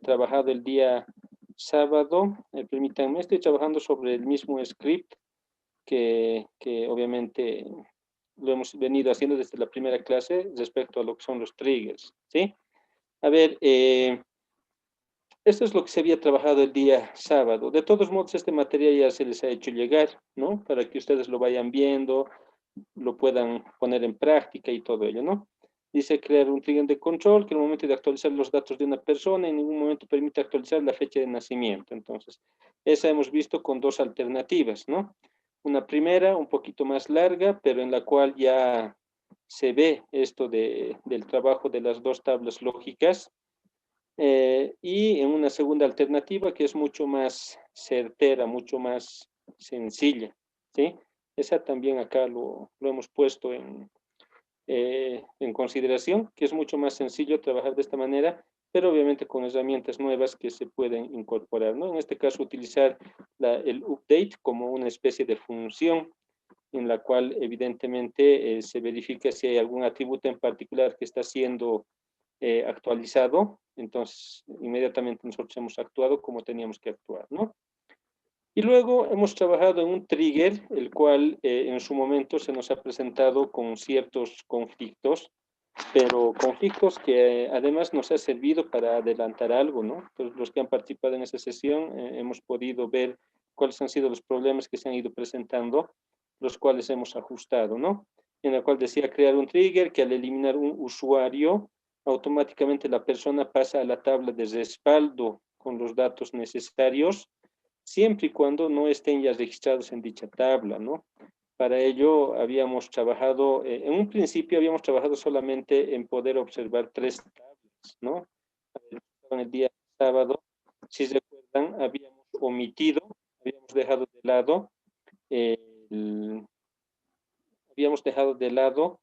trabajado el día sábado. Permítanme, estoy trabajando sobre el mismo script que obviamente lo hemos venido haciendo desde la primera clase respecto a lo que son los triggers, ¿sí? A ver, esto es lo que se había trabajado el día sábado. De todos modos, este material ya se les ha hecho llegar, ¿no? Para que ustedes lo vayan viendo, lo puedan poner en práctica y todo ello, ¿no? Dice crear un trigger de control que en el momento de actualizar los datos de una persona en ningún momento permite actualizar la fecha de nacimiento. Entonces, esa hemos visto con dos alternativas, ¿no? Una primera, un poquito más larga, pero en la cual ya se ve esto del trabajo de las dos tablas lógicas. Y en una segunda alternativa que es mucho más certera, mucho más sencilla, ¿sí? Esa también acá lo hemos puesto en consideración, que es mucho más sencillo trabajar de esta manera, pero obviamente con herramientas nuevas que se pueden incorporar, ¿no? En este caso, utilizar el update como una especie de función en la cual evidentemente se verifica si hay algún atributo en particular que está siendo actualizado, entonces inmediatamente nosotros hemos actuado como teníamos que actuar, ¿no? Y luego hemos trabajado en un trigger, el cual en su momento se nos ha presentado con ciertos conflictos, pero conflictos que además nos ha servido para adelantar algo, ¿no? Entonces, los que han participado en esa sesión hemos podido ver cuáles han sido los problemas que se han ido presentando, los cuales hemos ajustado, ¿no? En la cual decía crear un trigger que al eliminar un usuario, automáticamente la persona pasa a la tabla de respaldo con los datos necesarios, siempre y cuando no estén ya registrados en dicha tabla, ¿no? Para ello habíamos trabajado, en un principio habíamos trabajado solamente en poder observar tres tablas, ¿no? En el día sábado, si recuerdan, habíamos dejado de lado, el- habíamos dejado de lado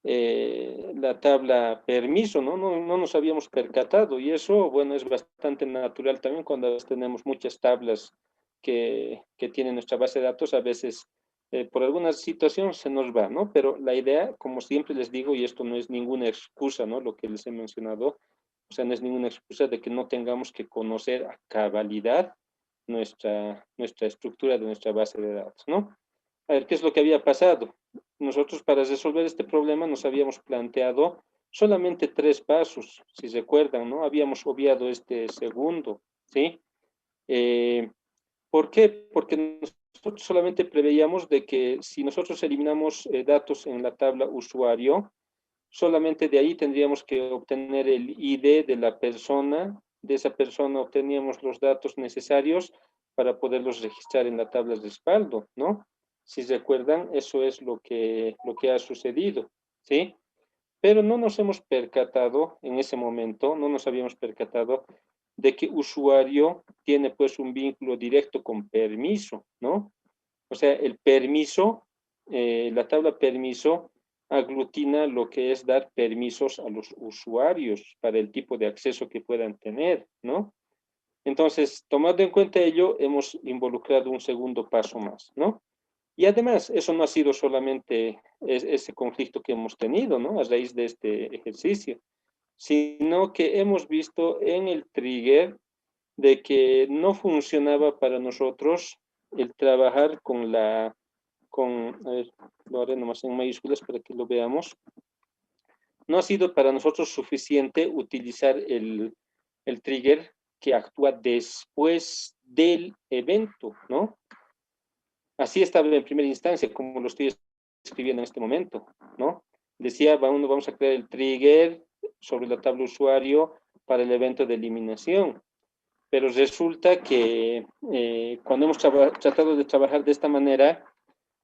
la tabla permiso, ¿no? No nos habíamos percatado y eso, bueno, es bastante natural también cuando tenemos muchas tablas que tienen nuestra base de datos, a veces por alguna situación se nos va, ¿no? Pero la idea, como siempre les digo, y esto no es ninguna excusa, ¿no? Lo que les he mencionado, o sea, no es ninguna excusa de que no tengamos que conocer a cabalidad nuestra estructura de nuestra base de datos, ¿no? A ver, ¿qué es lo que había pasado? Nosotros para resolver este problema nos habíamos planteado solamente tres pasos, si recuerdan, ¿no? Habíamos obviado este segundo, ¿sí? Eh, ¿Por qué? Porque nosotros solamente preveíamos de que si nosotros eliminamos datos en la tabla usuario, solamente de ahí tendríamos que obtener el ID de la persona, de esa persona obteníamos los datos necesarios para poderlos registrar en la tabla de respaldo, ¿no? Si recuerdan, eso es lo que ha sucedido, ¿sí? Pero no nos hemos percatado en ese momento, no nos habíamos percatado de que usuario tiene pues un vínculo directo con permiso, ¿no? O sea, el permiso, la tabla permiso aglutina lo que es dar permisos a los usuarios para el tipo de acceso que puedan tener, ¿no? Entonces, tomando en cuenta ello, hemos involucrado un segundo paso más, ¿no? Y además, eso no ha sido solamente ese conflicto que hemos tenido, ¿no? A raíz de este ejercicio, sino que hemos visto en el trigger de que no funcionaba para nosotros el trabajar a ver, lo haré nomás en mayúsculas para que lo veamos. No ha sido para nosotros suficiente utilizar el trigger que actúa después del evento, ¿no? Así estaba en primera instancia, como lo estoy escribiendo en este momento, ¿no? Decía, vamos a crear el trigger sobre la tabla usuario para el evento de eliminación. Pero resulta que cuando hemos tratado de trabajar de esta manera,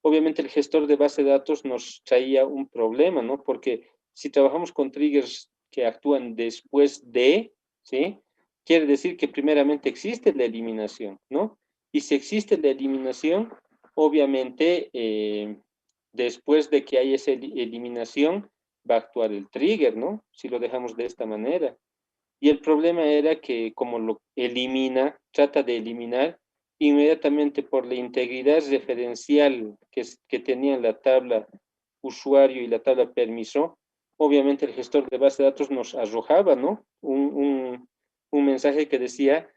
obviamente el gestor de base de datos nos traía un problema, ¿no? Porque si trabajamos con triggers que actúan después de, ¿sí? Quiere decir que primeramente existe la eliminación, ¿no? Y si existe la eliminación, obviamente después de que haya esa eliminación, va a actuar el trigger, ¿no? Si lo dejamos de esta manera. Y el problema era que como lo elimina, trata de eliminar, inmediatamente por la integridad referencial que tenía la tabla usuario y la tabla permiso, obviamente el gestor de base de datos nos arrojaba, ¿no? Un mensaje que decía,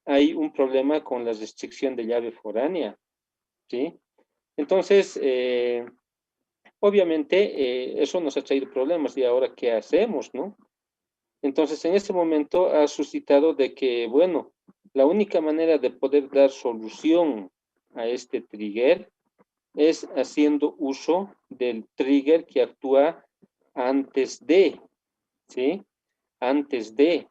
hay un problema con la restricción de llave foránea, ¿sí? Entonces, obviamente, eso nos ha traído problemas y ahora, ¿qué hacemos, no? Entonces, en ese momento ha suscitado de que, bueno, la única manera de poder dar solución a este trigger es haciendo uso del trigger que actúa antes de, ¿sí? Antes de.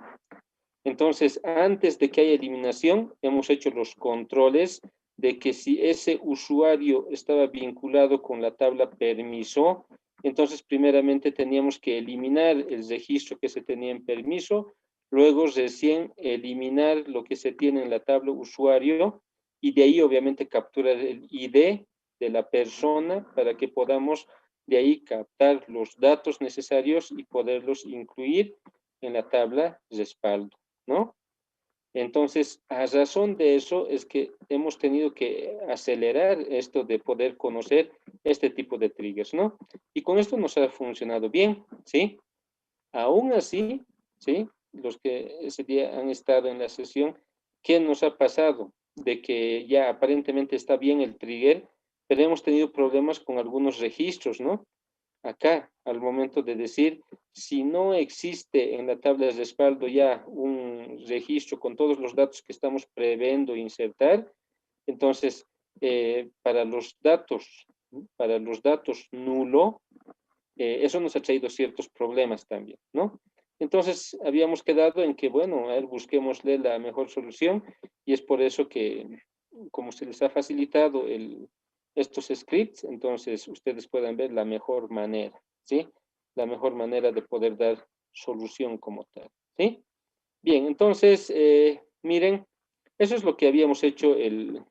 Entonces, antes de que haya eliminación, hemos hecho los controles de que si ese usuario estaba vinculado con la tabla permiso, entonces primeramente teníamos que eliminar el registro que se tenía en permiso, luego recién eliminar lo que se tiene en la tabla usuario y de ahí obviamente capturar el ID de la persona para que podamos de ahí captar los datos necesarios y poderlos incluir en la tabla respaldo, ¿no? Entonces, a razón de eso es que hemos tenido que acelerar esto de poder conocer este tipo de triggers, ¿no? Y con esto nos ha funcionado bien, ¿sí? Aún así, ¿sí? Los que ese día han estado en la sesión, ¿qué nos ha pasado? De que ya aparentemente está bien el trigger, pero hemos tenido problemas con algunos registros, ¿no? Acá, al momento de decir, si no existe en la tabla de respaldo ya un registro con todos los datos que estamos previendo insertar, entonces, para para los datos nulo, eso nos ha traído ciertos problemas también, ¿no? Entonces, habíamos quedado en que, bueno, a ver, busquémosle la mejor solución y es por eso que, como se les ha facilitado estos scripts, entonces ustedes puedan ver la mejor manera, ¿sí? La mejor manera de poder dar solución como tal, ¿sí? Bien, entonces, miren, eso es lo que habíamos hecho en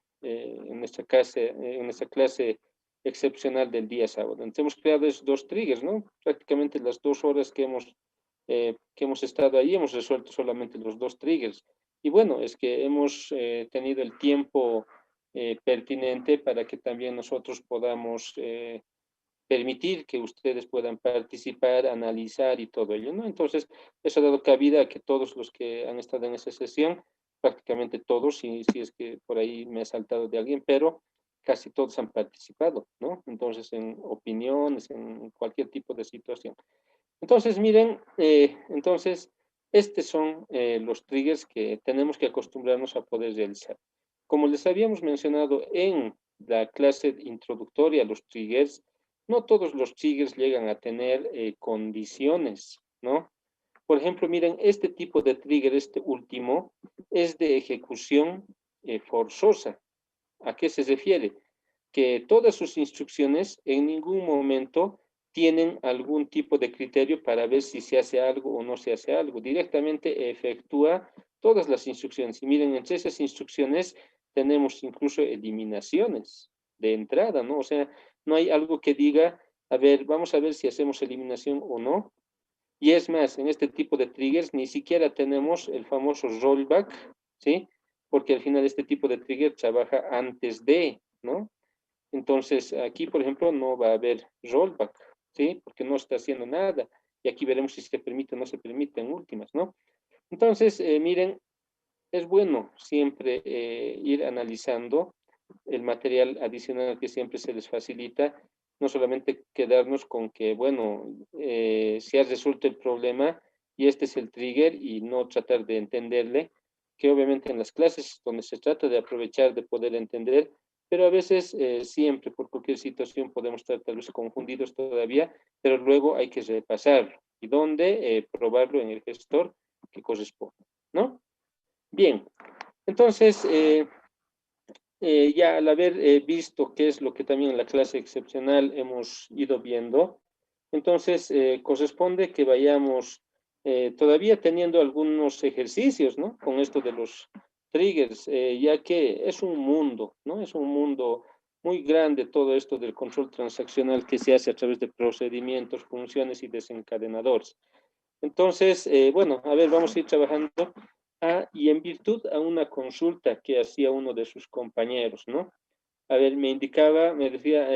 nuestra clase excepcional del día sábado. Entonces, hemos creado esos dos triggers, ¿no? Prácticamente las 2 horas que hemos estado ahí, hemos resuelto solamente los dos triggers. Y bueno, es que hemos tenido el tiempo pertinente para que también nosotros podamos permitir que ustedes puedan participar, analizar y todo ello, ¿no? Entonces, eso ha dado cabida a que todos los que han estado en esa sesión, prácticamente todos, si es que por ahí me ha saltado de alguien, pero casi todos han participado, ¿no? Entonces, en opiniones, en cualquier tipo de situación. Entonces, miren, estos son los triggers que tenemos que acostumbrarnos a poder realizar. Como les habíamos mencionado en la clase introductoria a los triggers, no todos los triggers llegan a tener condiciones, ¿no? Por ejemplo, miren, este tipo de trigger, este último, es de ejecución forzosa. ¿A qué se refiere? Que todas sus instrucciones en ningún momento tienen algún tipo de criterio para ver si se hace algo o no se hace algo. Directamente efectúa todas las instrucciones. Y miren, entre esas instrucciones tenemos incluso eliminaciones de entrada, ¿no? O sea, no hay algo que diga, a ver, vamos a ver si hacemos eliminación o no. Y es más, en este tipo de triggers ni siquiera tenemos el famoso rollback, ¿sí? Porque al final este tipo de trigger trabaja antes de, ¿no? Entonces, aquí, por ejemplo, no va a haber rollback, ¿sí? Porque no está haciendo nada. Y aquí veremos si se permite o no se permite en últimas, ¿no? Entonces, miren, es bueno siempre ir analizando el material adicional que siempre se les facilita, no solamente quedarnos con que, bueno, se ha resuelto el problema y este es el trigger y no tratar de entenderle, que obviamente en las clases donde se trata de aprovechar de poder entender, pero a veces siempre por cualquier situación podemos estar tal vez confundidos todavía, pero luego hay que repasarlo y dónde probarlo en el gestor que corresponde, ¿no? Bien, entonces, ya al haber visto qué es lo que también en la clase excepcional hemos ido viendo, entonces corresponde que vayamos todavía teniendo algunos ejercicios, ¿no? Con esto de los triggers, ya que es un mundo, ¿no? Es un mundo muy grande todo esto del control transaccional que se hace a través de procedimientos, funciones y desencadenadores. Entonces, bueno, a ver, vamos a ir trabajando. Y en virtud a una consulta que hacía uno de sus compañeros, ¿no? A ver, me indicaba, me decía,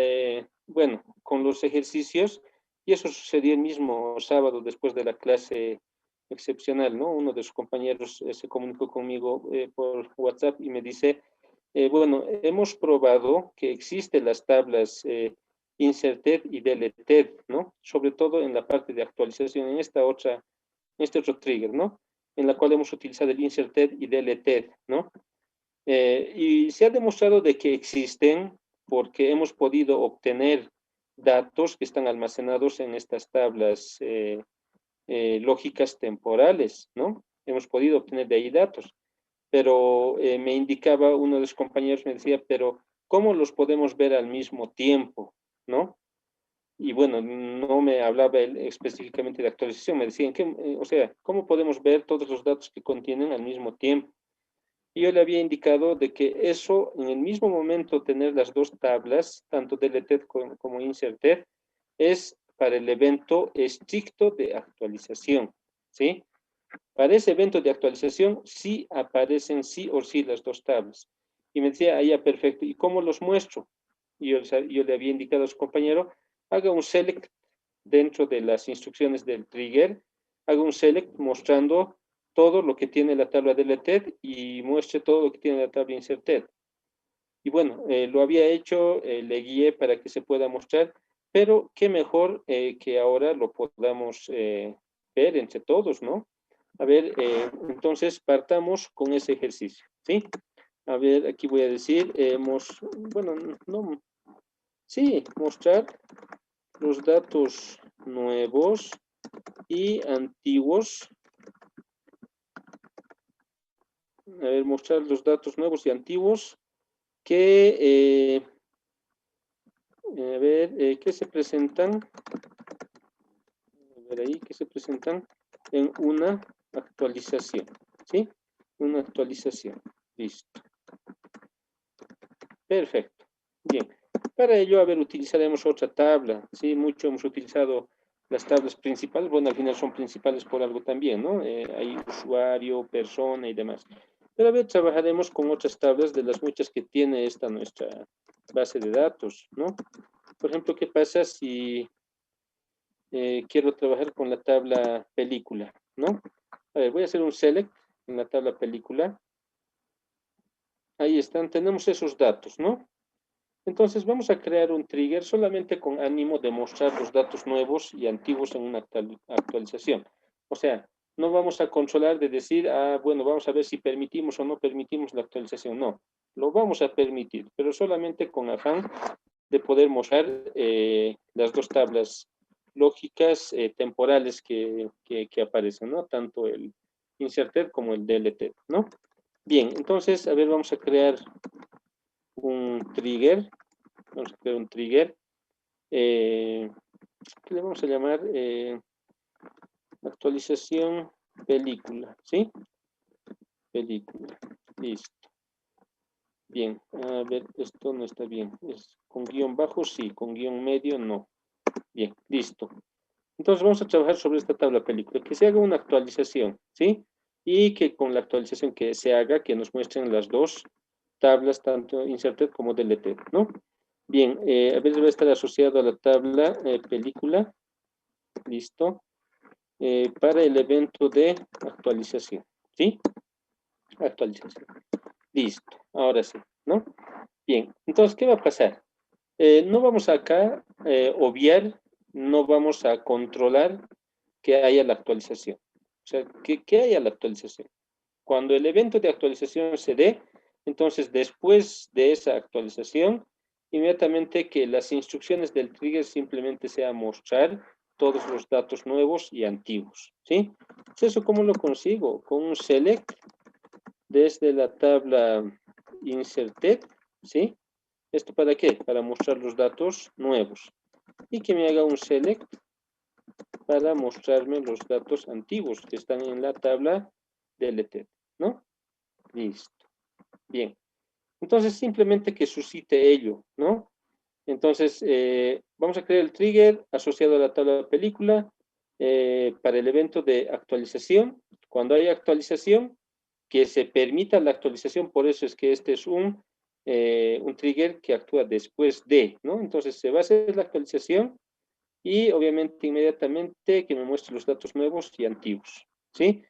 bueno, con los ejercicios, y eso sucedió el mismo sábado después de la clase excepcional, ¿no? Uno de sus compañeros se comunicó conmigo por WhatsApp y me dice, bueno, hemos probado que existen las tablas inserted y deleted, ¿no? Sobre todo en la parte de actualización, en este otro trigger, ¿no? En la cual hemos utilizado el inserted y deleted, ¿no? Y se ha demostrado de que existen porque hemos podido obtener datos que están almacenados en estas tablas lógicas temporales, ¿no? Hemos podido obtener de ahí datos, pero me indicaba uno de los compañeros, me decía, pero ¿cómo los podemos ver al mismo tiempo, ¿no? Y bueno, no me hablaba él específicamente de actualización, me decían que, o sea, ¿cómo podemos ver todos los datos que contienen al mismo tiempo? Y yo le había indicado de que eso, en el mismo momento, tener las dos tablas, tanto deleted como inserted, es para el evento estricto de actualización, ¿sí? Para ese evento de actualización sí aparecen sí o sí las dos tablas. Y me decía, ah, ya, perfecto. ¿Y cómo los muestro? Y yo le había indicado a su compañero, haga un select dentro de las instrucciones del trigger, haga un select mostrando todo lo que tiene la tabla deleted y muestre todo lo que tiene la tabla inserted. Y bueno, lo había hecho, le guié para que se pueda mostrar, pero qué mejor que ahora lo podamos ver entre todos, ¿no? A ver, entonces partamos con ese ejercicio, ¿sí? A ver, aquí voy a decir, bueno, no, sí, mostrar los datos nuevos y antiguos. A ver, mostrar los datos nuevos y antiguos que, a ver, que se presentan, a ver ahí, que se presentan en una actualización, ¿sí? Una actualización, listo. Perfecto, bien. Para ello, a ver, utilizaremos otra tabla, ¿sí? Mucho hemos utilizado las tablas principales, bueno, al final son principales por algo también, ¿no? Hay usuario, persona y demás. Pero a ver, trabajaremos con otras tablas de las muchas que tiene esta nuestra base de datos, ¿no? Por ejemplo, ¿qué pasa si quiero trabajar con la tabla película, ¿no? A ver, voy a hacer un select en la tabla película. Ahí están, tenemos esos datos, ¿no? Entonces vamos a crear un trigger solamente con ánimo de mostrar los datos nuevos y antiguos en una actualización. O sea, no vamos a controlar de decir, ah, bueno, vamos a ver si permitimos o no permitimos la actualización. No, lo vamos a permitir, pero solamente con afán de poder mostrar las dos tablas lógicas temporales que aparecen, ¿no? Tanto el inserted como el deleted, ¿no? Bien, entonces, a ver, vamos a crear un trigger. Vamos a crear un trigger. ¿Qué le vamos a llamar? Actualización película, ¿sí? Película. Listo. Bien, a ver, esto no está bien. ¿Es con guión bajo? Sí, con guión medio no. Bien, listo. Entonces vamos a trabajar sobre esta tabla película, que se haga una actualización, ¿sí? Y que con la actualización que se haga, que nos muestren las dos tablas, tanto inserted como deleted, ¿no? Bien, a ver, va a estar asociado a la tabla película, listo, para el evento de actualización, ¿sí? Actualización, listo, ahora sí, ¿no? Bien, entonces, ¿qué va a pasar? No vamos acá obviar, no vamos a controlar que haya la actualización. O sea, que haya la actualización. Cuando el evento de actualización se dé, entonces después de esa actualización, inmediatamente que las instrucciones del trigger simplemente sea mostrar todos los datos nuevos y antiguos, ¿sí? Entonces, ¿eso cómo lo consigo? Con un select desde la tabla inserted, ¿sí? ¿Esto para qué? Para mostrar los datos nuevos. Y que me haga un select para mostrarme los datos antiguos que están en la tabla deleted, ¿no? Listo. Bien. Entonces, simplemente que suscite ello, ¿no? Entonces, vamos a crear el trigger asociado a la tabla de película para el evento de actualización. Cuando haya actualización, que se permita la actualización, por eso es que este es un trigger que actúa después de, ¿no? Entonces, se va a hacer la actualización y obviamente inmediatamente que me muestre los datos nuevos y antiguos. ¿sí?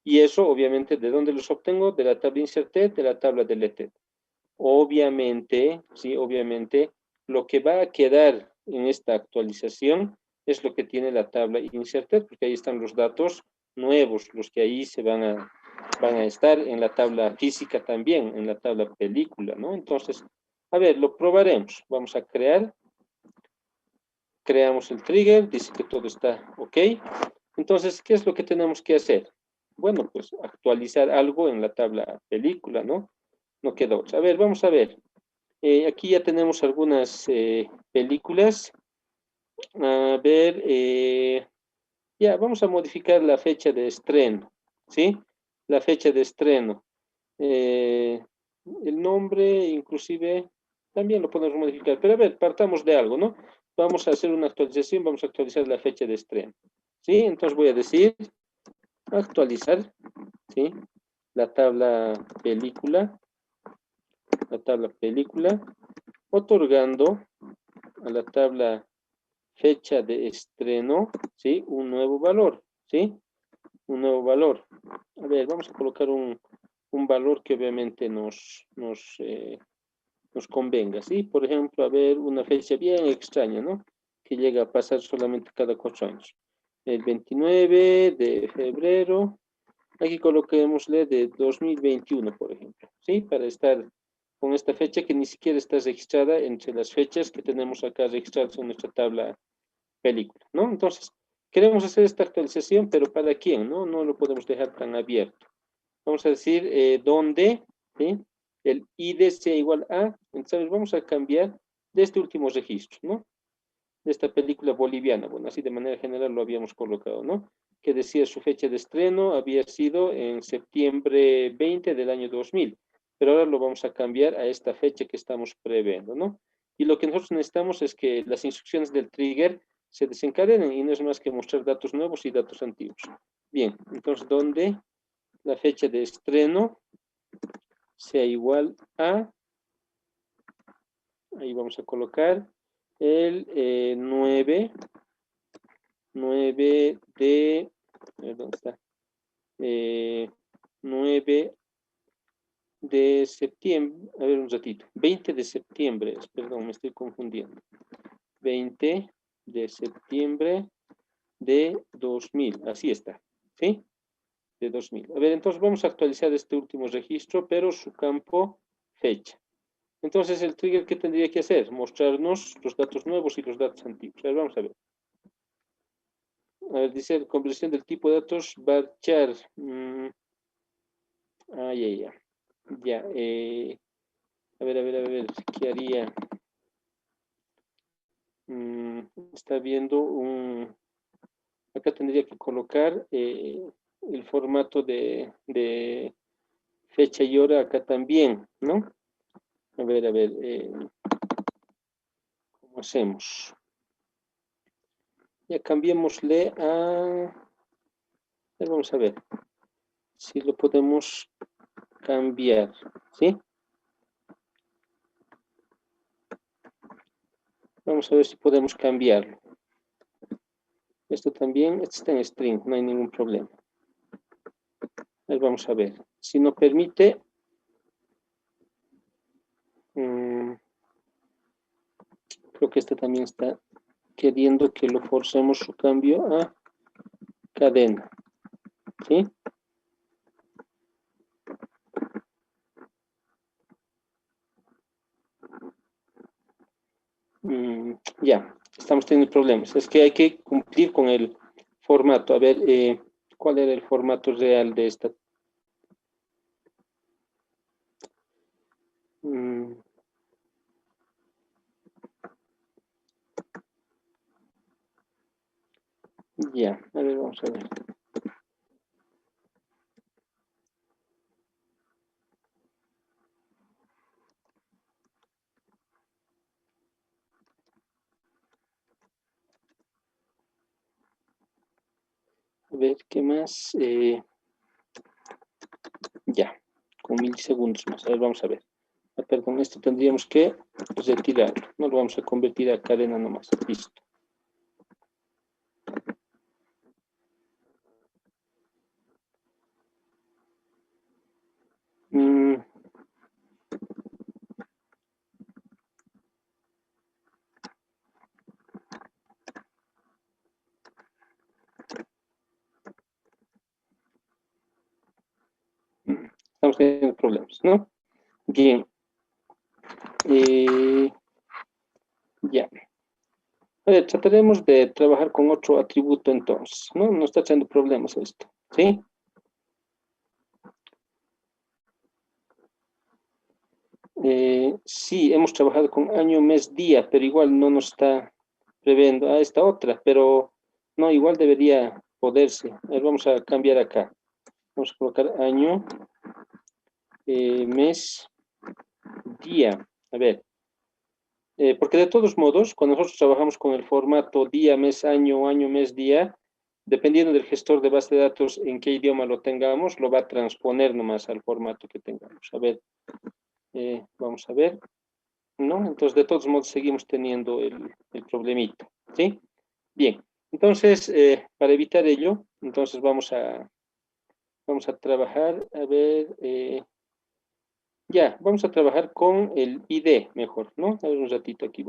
Y eso, obviamente, ¿de dónde los obtengo? De la tabla inserted, de la tabla deleted. Obviamente, sí, obviamente, lo que va a quedar en esta actualización es lo que tiene la tabla inserted, porque ahí están los datos nuevos, los que ahí van a estar en la tabla física también, en la tabla película, ¿no? Entonces, a ver, lo probaremos. Vamos a creamos el trigger, dice que todo está ok. Entonces, ¿qué es lo que tenemos que hacer? Bueno, pues actualizar algo en la tabla película, ¿no? No queda otra. A ver, vamos a ver. Aquí ya tenemos algunas películas. A ver, ya, vamos a modificar la fecha de estreno, ¿sí? La fecha de estreno. Eh, el nombre, inclusive, también lo podemos modificar. Pero a ver, partamos de algo, ¿no? Vamos a hacer una actualización, vamos a actualizar la fecha de estreno, ¿sí? Entonces voy a decir actualizar, ¿sí? La tabla película, otorgando a la tabla fecha de estreno, ¿sí? Un nuevo valor, ¿sí? Un nuevo valor. A ver, vamos a colocar un valor que obviamente nos convenga, ¿sí? Por ejemplo, a ver, una fecha bien extraña, ¿no? Que llega a pasar solamente cada 4 años. El 29 de febrero, aquí coloquémosle de 2021, por ejemplo, ¿sí? Para estar con esta fecha que ni siquiera está registrada entre las fechas que tenemos acá registradas en nuestra tabla película, ¿no? Entonces, queremos hacer esta actualización, pero ¿para quién, no? No lo podemos dejar tan abierto. Vamos a decir dónde, ¿sí? El ID sea igual a, entonces vamos a cambiar de este último registro, ¿no? De esta película boliviana, bueno, así de manera general lo habíamos colocado, ¿no? Que decía su fecha de estreno había sido en septiembre 20 del año 2000, pero ahora lo vamos a cambiar a esta fecha que estamos previendo, ¿no? Y lo que nosotros necesitamos es que las instrucciones del trigger se desencadenen y no es más que mostrar datos nuevos y datos antiguos. Bien, entonces, ¿dónde la fecha de estreno sea igual a, ahí vamos a colocar el 9 de, ¿dónde está? 9 de septiembre, a ver un ratito, 20 de septiembre, perdón, me estoy confundiendo. 20 de septiembre de 2000, así está, ¿sí? De 2000. A ver, entonces vamos a actualizar este último registro, pero su campo fecha. Entonces, el trigger, ¿qué tendría que hacer? Mostrarnos los datos nuevos y los datos antiguos. A ver, vamos a ver. A ver, dice conversión del tipo de datos varchar. Ya. Ya. A ver, ¿qué haría? Está viendo un... Acá tendría que colocar el formato de fecha y hora acá también, ¿no? A ver, ¿cómo hacemos? Ya cambiémosle a... Vamos a ver si lo podemos cambiar, ¿sí? Vamos a ver si podemos cambiarlo. Esto también, esto está en string, no hay ningún problema. Vamos a ver. Si nos permite, creo que este también está queriendo que lo forcemos su cambio a cadena, ¿sí? Ya, estamos teniendo problemas. Es que hay que cumplir con el formato. A ver, ¿cuál era el formato real de esta? Ya, a ver, vamos a ver. A ver, ¿qué más? Ya, con milisegundos más. A ver, vamos a ver. Perdón, esto tendríamos que retirarlo. No lo vamos a convertir a cadena nomás. Listo. estamos teniendo problemas, ¿no? Bien. Ya. A ver, trataremos de trabajar con otro atributo entonces, ¿no? No está echando problemas esto, ¿sí? Sí, hemos trabajado con año, mes, día, pero igual no nos está previendo a esta otra, pero no, igual debería poderse. A ver, vamos a cambiar acá. Vamos a colocar año, mes, día. A ver, porque de todos modos, cuando nosotros trabajamos con el formato día, mes, año, mes, día, dependiendo del gestor de base de datos en qué idioma lo tengamos, lo va a transponer nomás al formato que tengamos. A ver, vamos a ver, ¿no? Entonces, de todos modos, seguimos teniendo el problemita, ¿sí? Bien, entonces, para evitar ello, entonces vamos a trabajar, a ver, ya, vamos a trabajar con el ID mejor, ¿no? A ver un ratito aquí,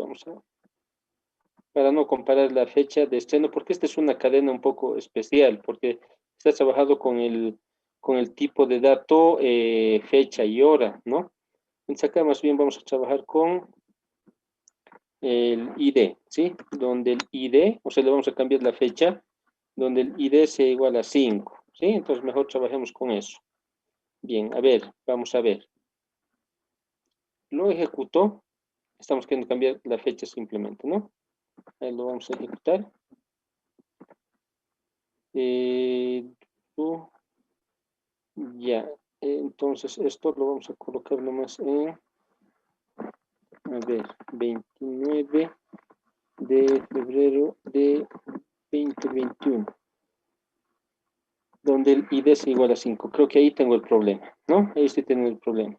para no comparar la fecha de estreno, porque esta es una cadena un poco especial, porque está trabajado con el tipo de dato, fecha y hora, ¿no? Entonces acá más bien vamos a trabajar con el ID, ¿sí? Donde el ID, o sea, le vamos a cambiar la fecha, donde el ID sea igual a 5, ¿sí? Entonces mejor trabajemos con eso. Bien, a ver, vamos a ver. Lo ejecutó, estamos queriendo cambiar la fecha simplemente, ¿no? Ahí lo vamos a ejecutar. Eh, ya, entonces esto lo vamos a colocar nomás en, a ver, 29 de febrero de 2021, donde el ID es igual a 5. Creo que ahí tengo el problema, ¿no? Ahí estoy teniendo el problema.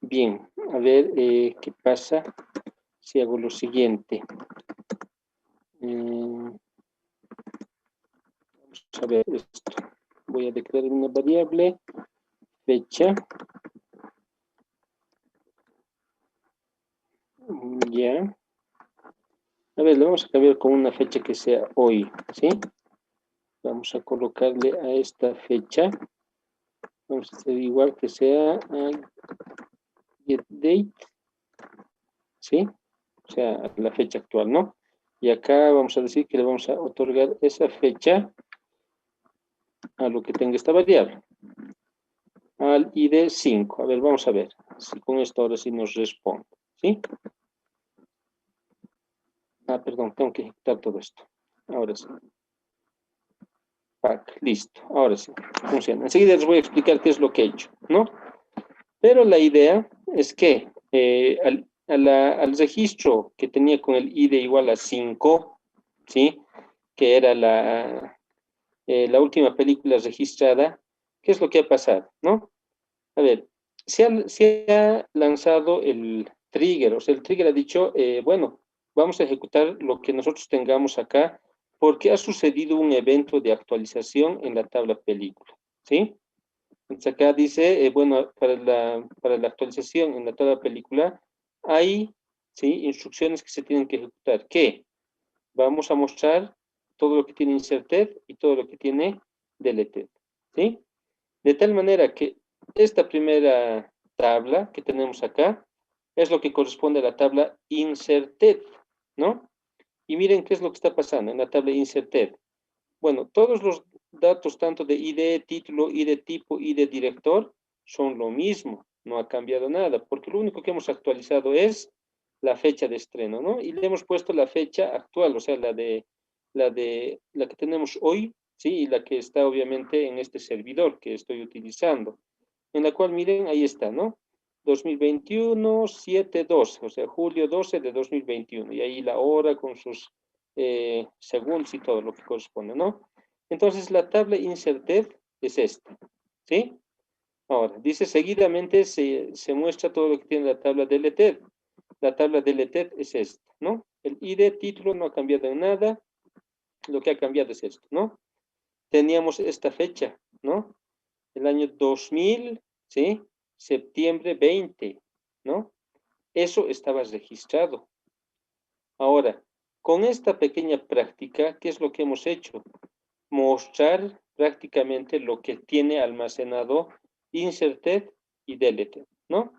Bien, a ver qué pasa si hago lo siguiente. Vamos a ver esto. Voy a declarar una variable, fecha. Ya. A ver, le vamos a cambiar con una fecha que sea hoy, ¿sí? Vamos a colocarle a esta fecha. Vamos a hacer igual que sea get date, ¿sí? O sea, la fecha actual, ¿no? Y acá vamos a decir que le vamos a otorgar esa fecha a lo que tenga esta variable. Al ID 5. A ver, vamos a ver si con esto ahora sí nos responde, ¿sí? Ah, perdón, tengo que ejecutar todo esto. Ahora sí. Pack, listo. Ahora sí, funciona. Enseguida les voy a explicar qué es lo que he hecho, ¿no? Pero la idea es que al registro que tenía con el ID igual a 5, ¿sí? Que era la última película registrada, ¿qué es lo que ha pasado, no? A ver, se ha lanzado el trigger, o sea, el trigger ha dicho, bueno, vamos a ejecutar lo que nosotros tengamos acá, porque ha sucedido un evento de actualización en la tabla película, ¿sí? Entonces acá dice, bueno, para la actualización en la tabla película, hay, ¿sí? Instrucciones que se tienen que ejecutar. ¿Qué? Vamos a mostrar todo lo que tiene inserted y todo lo que tiene deleted, ¿sí? De tal manera que esta primera tabla que tenemos acá es lo que corresponde a la tabla inserted, ¿no? Y miren qué es lo que está pasando en la tabla inserted. Bueno, todos los datos, tanto de ID, título, ID tipo, ID director, son lo mismo, no ha cambiado nada, porque lo único que hemos actualizado es la fecha de estreno, ¿no? Y le hemos puesto la fecha actual, o sea, la que tenemos hoy, ¿sí? Y la que está obviamente en este servidor que estoy utilizando, en la cual, miren, ahí está, ¿no? 2021, 7-12, o sea, julio 12 de 2021, y ahí la hora con sus segundos y todo lo que corresponde, ¿no? Entonces, la tabla inserted es esta, ¿sí? Ahora, dice seguidamente se muestra todo lo que tiene la tabla deleted. La tabla deleted es esta, ¿no? El ID, título, no ha cambiado en nada. Lo que ha cambiado es esto, ¿no? Teníamos esta fecha, ¿no? El año 2000, ¿sí? Septiembre 20, ¿no? Eso estaba registrado. Ahora, con esta pequeña práctica, ¿qué es lo que hemos hecho? Mostrar prácticamente lo que tiene almacenado inserted y delete, ¿no?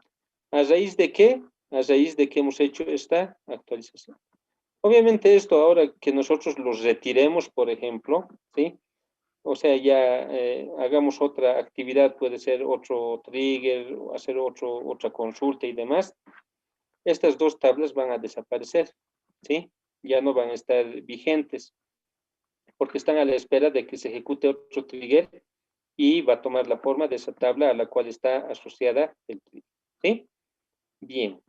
¿A raíz de qué? A raíz de que hemos hecho esta actualización. Obviamente esto ahora que nosotros los retiremos, por ejemplo, ¿sí? O sea, ya hagamos otra actividad, puede ser otro trigger, o hacer otra consulta y demás. Estas dos tablas van a desaparecer, ¿sí? Ya no van a estar vigentes, porque están a la espera de que se ejecute otro trigger y va a tomar la forma de esa tabla a la cual está asociada el trigger, ¿sí? Bien.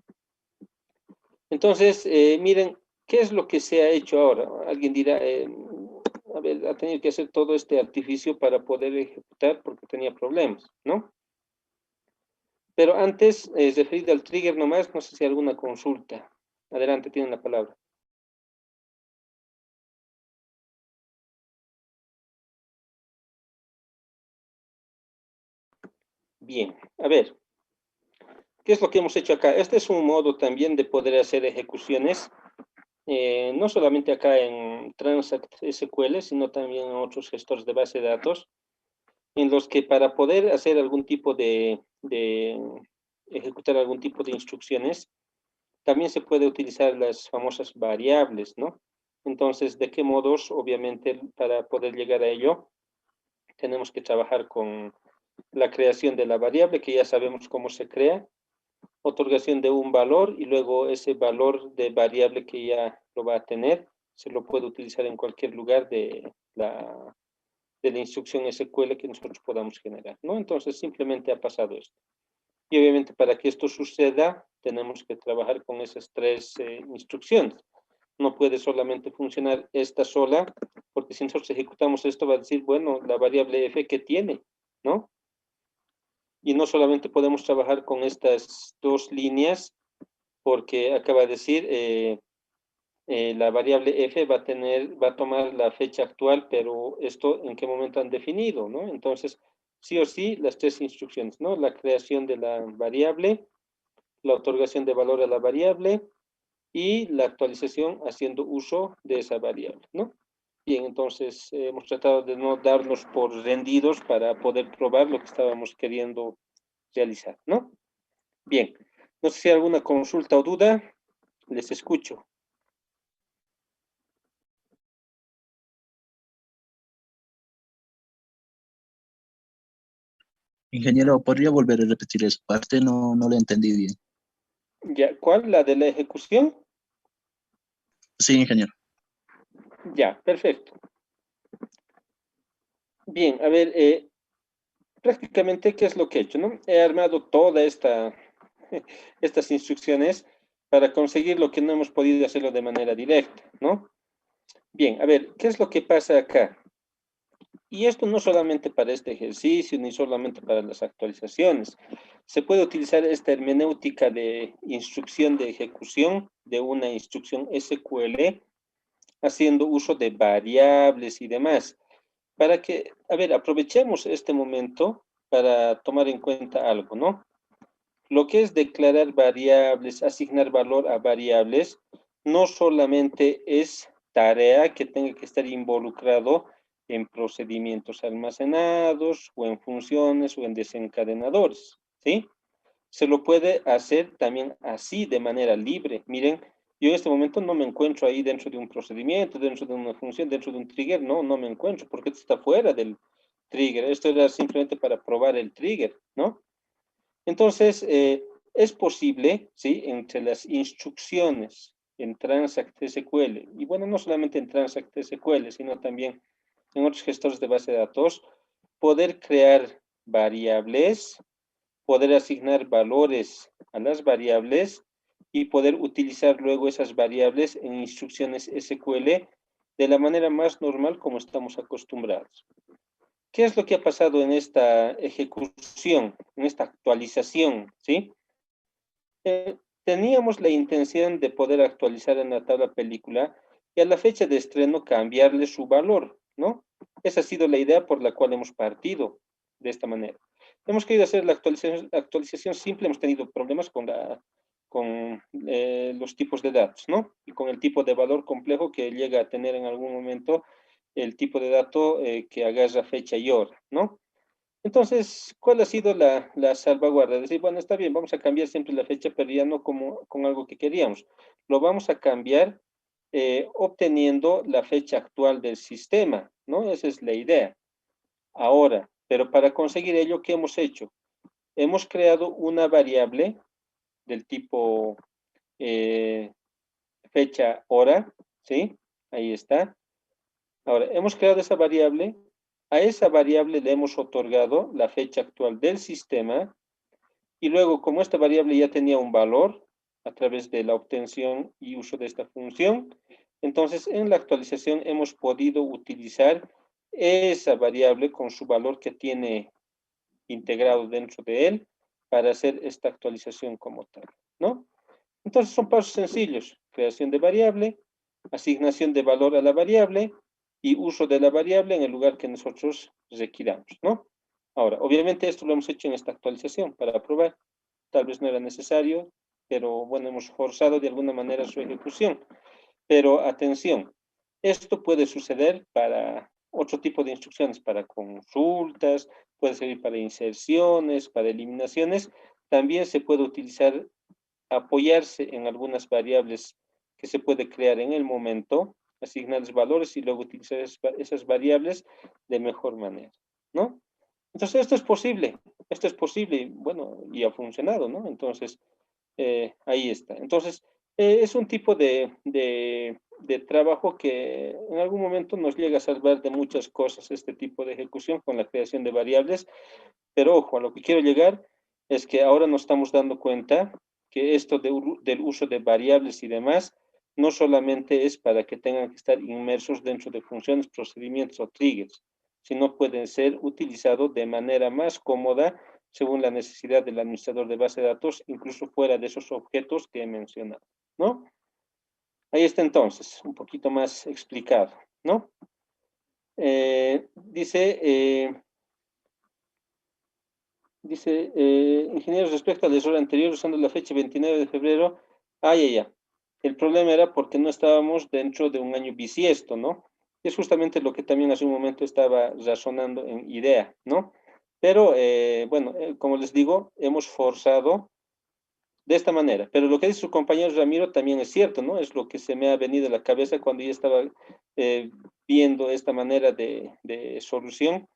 Entonces, miren, ¿qué es lo que se ha hecho ahora? Alguien dirá, a ver, ha tenido que hacer todo este artificio para poder ejecutar porque tenía problemas, ¿no? Pero antes, referido al trigger nomás, no sé si hay alguna consulta. Adelante, tienen la palabra. Bien, a ver, ¿qué es lo que hemos hecho acá? Este es un modo también de poder hacer ejecuciones, no solamente acá en Transact SQL, sino también en otros gestores de base de datos, en los que para poder hacer algún tipo de ejecutar algún tipo de instrucciones, también se puede utilizar las famosas variables, ¿no? Entonces, ¿de qué modos? Obviamente, para poder llegar a ello, tenemos que trabajar con la creación de la variable, que ya sabemos cómo se crea, otorgación de un valor y luego ese valor de variable que ya lo va a tener, se lo puede utilizar en cualquier lugar de la instrucción SQL que nosotros podamos generar, ¿no? Entonces, simplemente ha pasado esto. Y obviamente para que esto suceda, tenemos que trabajar con esas tres instrucciones. No puede solamente funcionar esta sola, porque si nosotros ejecutamos esto va a decir, bueno, la variable f que tiene, ¿no? Y no solamente podemos trabajar con estas dos líneas, porque acaba de decir, la variable f va a tomar la fecha actual, pero esto en qué momento han definido, ¿no? Entonces, sí o sí, las tres instrucciones, ¿no? La creación de la variable, la otorgación de valor a la variable y la actualización haciendo uso de esa variable, ¿no? Bien, entonces hemos tratado de no darnos por rendidos para poder probar lo que estábamos queriendo realizar, ¿no? Bien, no sé si hay alguna consulta o duda, les escucho. Ingeniero, ¿podría volver a repetir esa parte? No, no lo entendí bien. Ya, ¿cuál? ¿La de la ejecución? Sí, ingeniero. Ya, perfecto. Bien, a ver, prácticamente, ¿qué es lo que he hecho, no? He armado toda estas instrucciones para conseguir lo que no hemos podido hacerlo de manera directa, ¿no? Bien, a ver, ¿qué es lo que pasa acá? Y esto no solamente para este ejercicio, ni solamente para las actualizaciones. Se puede utilizar esta hermenéutica de instrucción de ejecución de una instrucción SQL haciendo uso de variables y demás. Para que, a ver, aprovechemos este momento para tomar en cuenta algo, ¿no? Lo que es declarar variables, asignar valor a variables, no solamente es tarea que tenga que estar involucrado en procedimientos almacenados o en funciones o en desencadenadores, ¿sí? Se lo puede hacer también así de manera libre. Miren, yo en este momento no me encuentro ahí dentro de un procedimiento, dentro de una función, dentro de un trigger, no me encuentro porque esto está fuera del trigger. Esto era simplemente para probar el trigger, ¿no? Entonces, es posible, ¿sí? Entre las instrucciones en Transact SQL, y bueno, no solamente en Transact SQL, sino también en otros gestores de base de datos, poder crear variables, poder asignar valores a las variables y poder utilizar luego esas variables en instrucciones SQL de la manera más normal como estamos acostumbrados. ¿Qué es lo que ha pasado en esta ejecución, en esta actualización? ¿Sí? Teníamos la intención de poder actualizar en la tabla película y a la fecha de estreno cambiarle su valor, ¿no? Esa ha sido la idea por la cual hemos partido de esta manera. Hemos querido hacer la actualización simple, hemos tenido problemas con los tipos de datos, ¿no? Y con el tipo de valor complejo que llega a tener en algún momento el tipo de dato que agarra fecha y hora, ¿no? Entonces, ¿cuál ha sido la salvaguarda? Decir, bueno, está bien, vamos a cambiar siempre la fecha, pero ya no como, con algo que queríamos. Lo vamos a cambiar obteniendo la fecha actual del sistema, ¿no? Esa es la idea. Ahora, pero para conseguir ello, ¿qué hemos hecho? Hemos creado una variable del tipo eh, fecha hora, ¿sí? Ahí está. Ahora, hemos creado esa variable. A esa variable le hemos otorgado la fecha actual del sistema y luego, como esta variable ya tenía un valor a través de la obtención y uso de esta función, entonces en la actualización hemos podido utilizar esa variable con su valor que tiene integrado dentro de él para hacer esta actualización como tal, ¿no? Entonces son pasos sencillos: creación de variable, asignación de valor a la variable y uso de la variable en el lugar que nosotros requiramos, ¿no? Ahora, obviamente esto lo hemos hecho en esta actualización para probar. Tal vez no era necesario, pero bueno, hemos forzado de alguna manera su ejecución. Pero atención, esto puede suceder para otro tipo de instrucciones, para consultas, puede servir para inserciones, para eliminaciones. También se puede utilizar, apoyarse en algunas variables que se puede crear en el momento, asignarles valores y luego utilizar esas variables de mejor manera, ¿no? Entonces, esto es posible, y bueno, y ha funcionado, ¿no? Entonces, ahí está. Entonces, es un tipo de trabajo que en algún momento nos llega a salvar de muchas cosas, este tipo de ejecución con la creación de variables, pero ojo, a lo que quiero llegar es que ahora nos estamos dando cuenta que esto del uso de variables y demás no solamente es para que tengan que estar inmersos dentro de funciones, procedimientos o triggers, sino pueden ser utilizados de manera más cómoda según la necesidad del administrador de base de datos, incluso fuera de esos objetos que he mencionado, ¿no? Ahí está entonces, un poquito más explicado, ¿no? Dice, ingenieros, respecto al error anterior, usando la fecha 29 de febrero, ya. El problema era porque no estábamos dentro de un año bisiesto, ¿no? Es justamente lo que también hace un momento estaba razonando en idea, ¿no? Pero, bueno, como les digo, hemos forzado de esta manera. Pero lo que dice su compañero Ramiro también es cierto, ¿no? Es lo que se me ha venido a la cabeza cuando yo estaba eh, viendo esta manera de solución,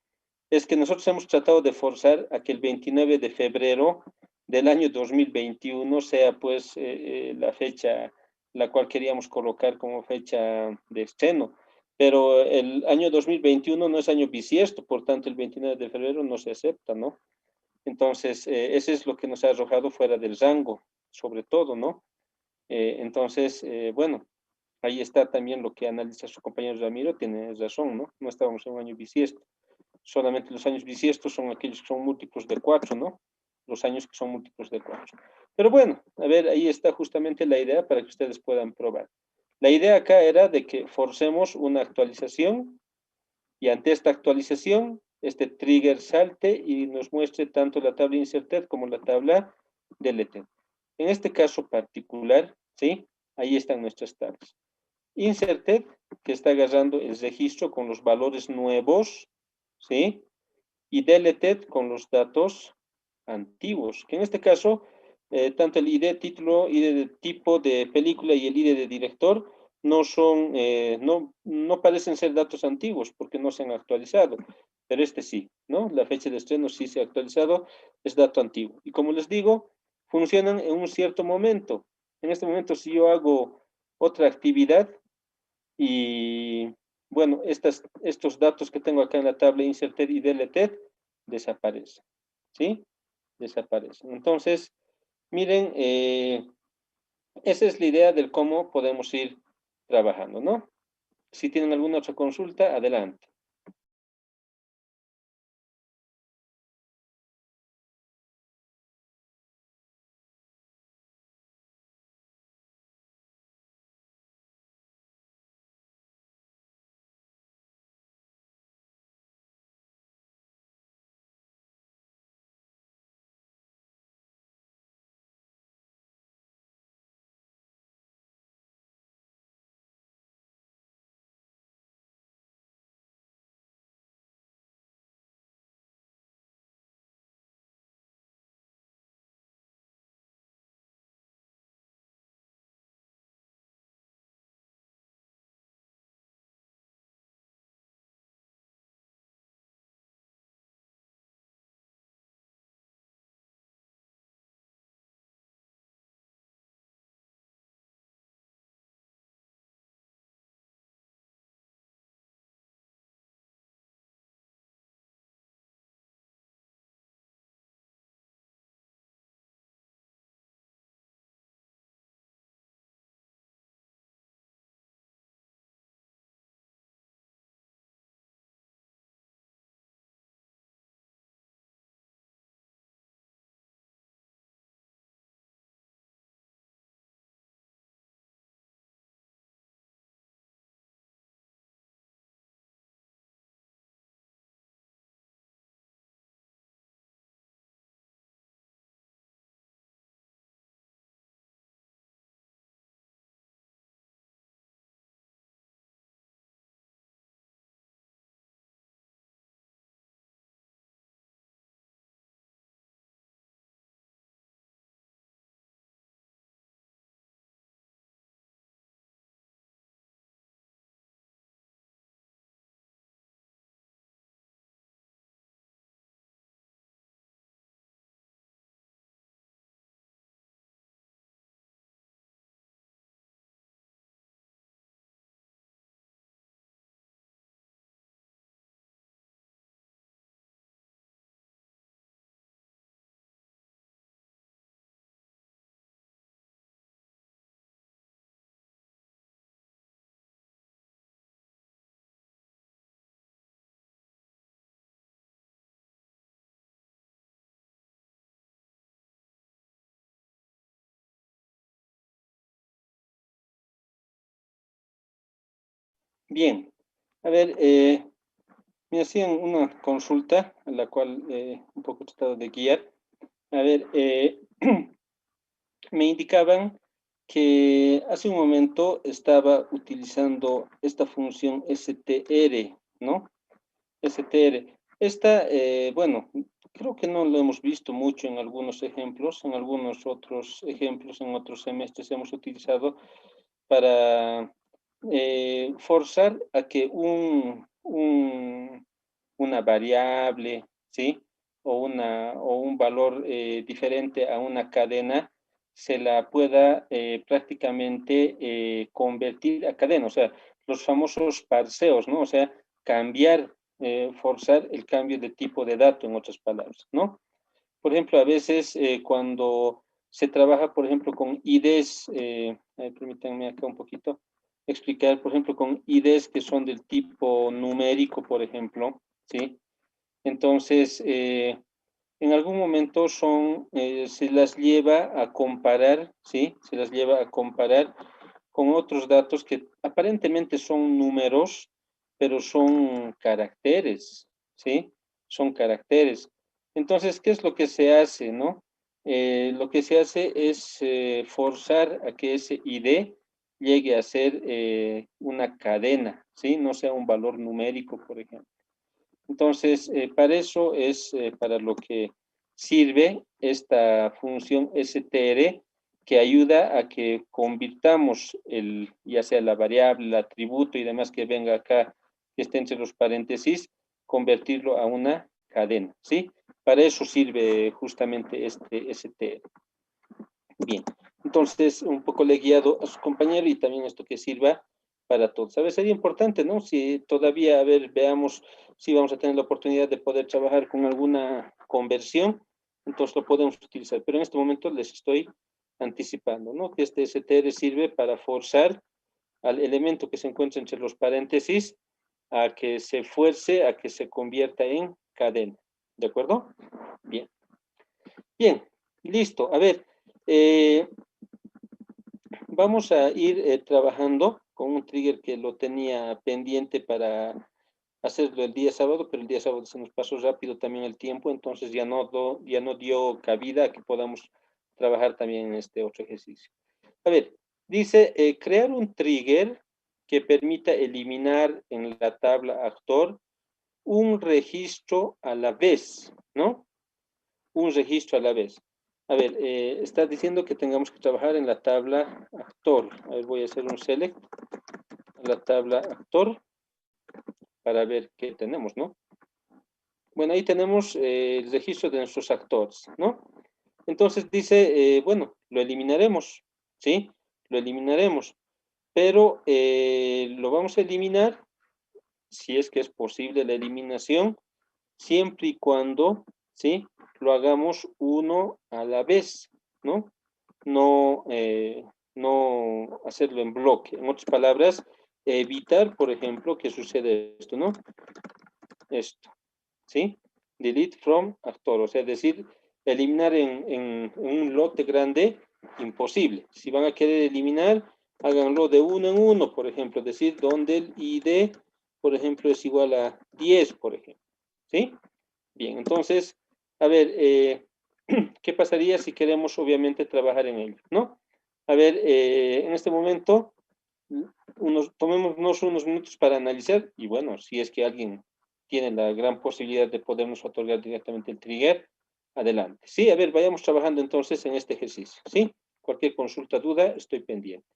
es que nosotros hemos tratado de forzar a que el 29 de febrero del año 2021 sea pues la fecha la cual queríamos colocar como fecha de estreno. Pero el año 2021 no es año bisiesto, por tanto el 29 de febrero no se acepta, ¿no? Entonces, ese es lo que nos ha arrojado fuera del rango, sobre todo, ¿no? Entonces, bueno, ahí está también lo que analiza su compañero Ramiro, tiene razón, ¿no? No estábamos en un año bisiesto. Solamente los años bisiestos son aquellos que son múltiplos de 4, ¿no? Los años que son múltiplos de 4. Pero bueno, a ver, ahí está justamente la idea para que ustedes puedan probar. La idea acá era de que forcemos una actualización y ante esta actualización, este trigger salte y nos muestre tanto la tabla inserted como la tabla deleted. En este caso particular, ¿sí? Ahí están nuestras tablas. Inserted, que está agarrando el registro con los valores nuevos, ¿sí? Y deleted con los datos antiguos, que en este caso, tanto el ID título, ID de tipo de película y el ID de director no son, no parecen ser datos antiguos porque no se han actualizado, pero este sí, ¿no? La fecha de estreno sí se ha actualizado, es dato antiguo. Y como les digo, funcionan en un cierto momento. En este momento, si yo hago otra actividad, y bueno, estos datos que tengo acá en la tabla inserted y deleted desaparecen, ¿sí? Desaparecen. Entonces, miren, esa es la idea del cómo podemos ir trabajando, ¿no? Si tienen alguna otra consulta, adelante. Bien, a ver, me hacían una consulta a la cual un poco he tratado de guiar. A ver, me indicaban que hace un momento estaba utilizando esta función str, ¿no? str. Esta, bueno, creo que no lo hemos visto mucho en algunos ejemplos, en algunos otros ejemplos, en otros semestres hemos utilizado para forzar a que una variable, ¿sí? O un valor diferente a una cadena se la pueda prácticamente convertir a cadena, o sea, los famosos parseos, ¿no? O sea, cambiar, forzar el cambio de tipo de dato, en otras palabras, ¿no? Por ejemplo, a veces cuando se trabaja, por ejemplo, con IDs, permítanme acá un poquito explicar, por ejemplo, con IDs que son del tipo numérico, por ejemplo, ¿sí? Entonces, en algún momento se las lleva a comparar, ¿sí? Se las lleva a comparar con otros datos que aparentemente son números, pero son caracteres, ¿sí? Son caracteres. Entonces, ¿qué es lo que se hace, no? Lo que se hace es forzar a que ese ID llegue a ser una cadena, ¿sí? No sea un valor numérico, por ejemplo. Entonces, para eso es para lo que sirve esta función str que ayuda a que convirtamos ya sea la variable, el atributo y demás que venga acá, que esté entre los paréntesis, convertirlo a una cadena, ¿sí? Para eso sirve justamente este str. Bien, entonces un poco le he guiado a su compañero y también esto que sirva para todos. A ver, sería importante, ¿no? Si todavía, a ver, veamos si vamos a tener la oportunidad de poder trabajar con alguna conversión, entonces lo podemos utilizar. Pero en este momento les estoy anticipando, ¿no? Que este str sirve para forzar al elemento que se encuentra entre los paréntesis a que se fuerce, a que se convierta en cadena. ¿De acuerdo? Bien. Bien, listo. A ver, eh, vamos a ir trabajando con un trigger que lo tenía pendiente para hacerlo el día sábado, pero el día sábado se nos pasó rápido también el tiempo, entonces ya no dio cabida a que podamos trabajar también en este otro ejercicio. A ver, dice crear un trigger que permita eliminar en la tabla actor un registro a la vez, ¿no? Un registro a la vez. A ver, está diciendo que tengamos que trabajar en la tabla actor. A ver, voy a hacer un select a la tabla actor para ver qué tenemos, ¿no? Bueno, ahí tenemos el registro de nuestros actores, ¿no? Entonces dice, bueno, lo eliminaremos, ¿sí? Lo eliminaremos, pero lo vamos a eliminar, si es que es posible la eliminación, siempre y cuando, ¿sí? Lo hagamos uno a la vez, ¿no? No, no hacerlo en bloque. En otras palabras, evitar, por ejemplo, que suceda esto, ¿no? Esto, ¿sí? Delete from actor, o sea, decir, eliminar en un lote grande, imposible. Si van a querer eliminar, háganlo de uno en uno, por ejemplo, decir donde el ID, por ejemplo, es igual a 10, por ejemplo, ¿sí? Bien, entonces, a ver, ¿qué pasaría si queremos obviamente trabajar en ello, ¿no? A ver, en este momento, tomémonos unos minutos para analizar y bueno, si es que alguien tiene la gran posibilidad de podernos otorgar directamente el trigger, adelante. Sí, a ver, vayamos trabajando entonces en este ejercicio, ¿sí? Cualquier consulta, duda, estoy pendiente.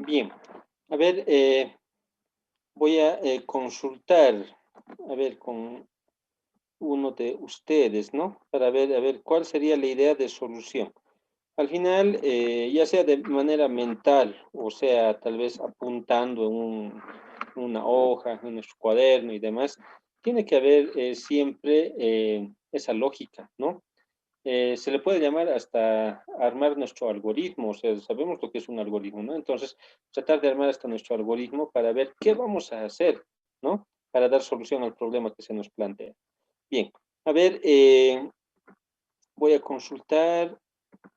Bien, a ver, voy a consultar, a ver, con uno de ustedes, ¿no? Para ver, a ver, cuál sería la idea de solución. Al final, ya sea de manera mental, o sea, tal vez apuntando en una hoja, en nuestro cuaderno y demás, tiene que haber siempre esa lógica, ¿no? Se le puede llamar hasta armar nuestro algoritmo, o sea, sabemos lo que es un algoritmo, ¿no? Entonces, tratar de armar hasta nuestro algoritmo para ver qué vamos a hacer, ¿no? Para dar solución al problema que se nos plantea. Bien, a ver, voy a consultar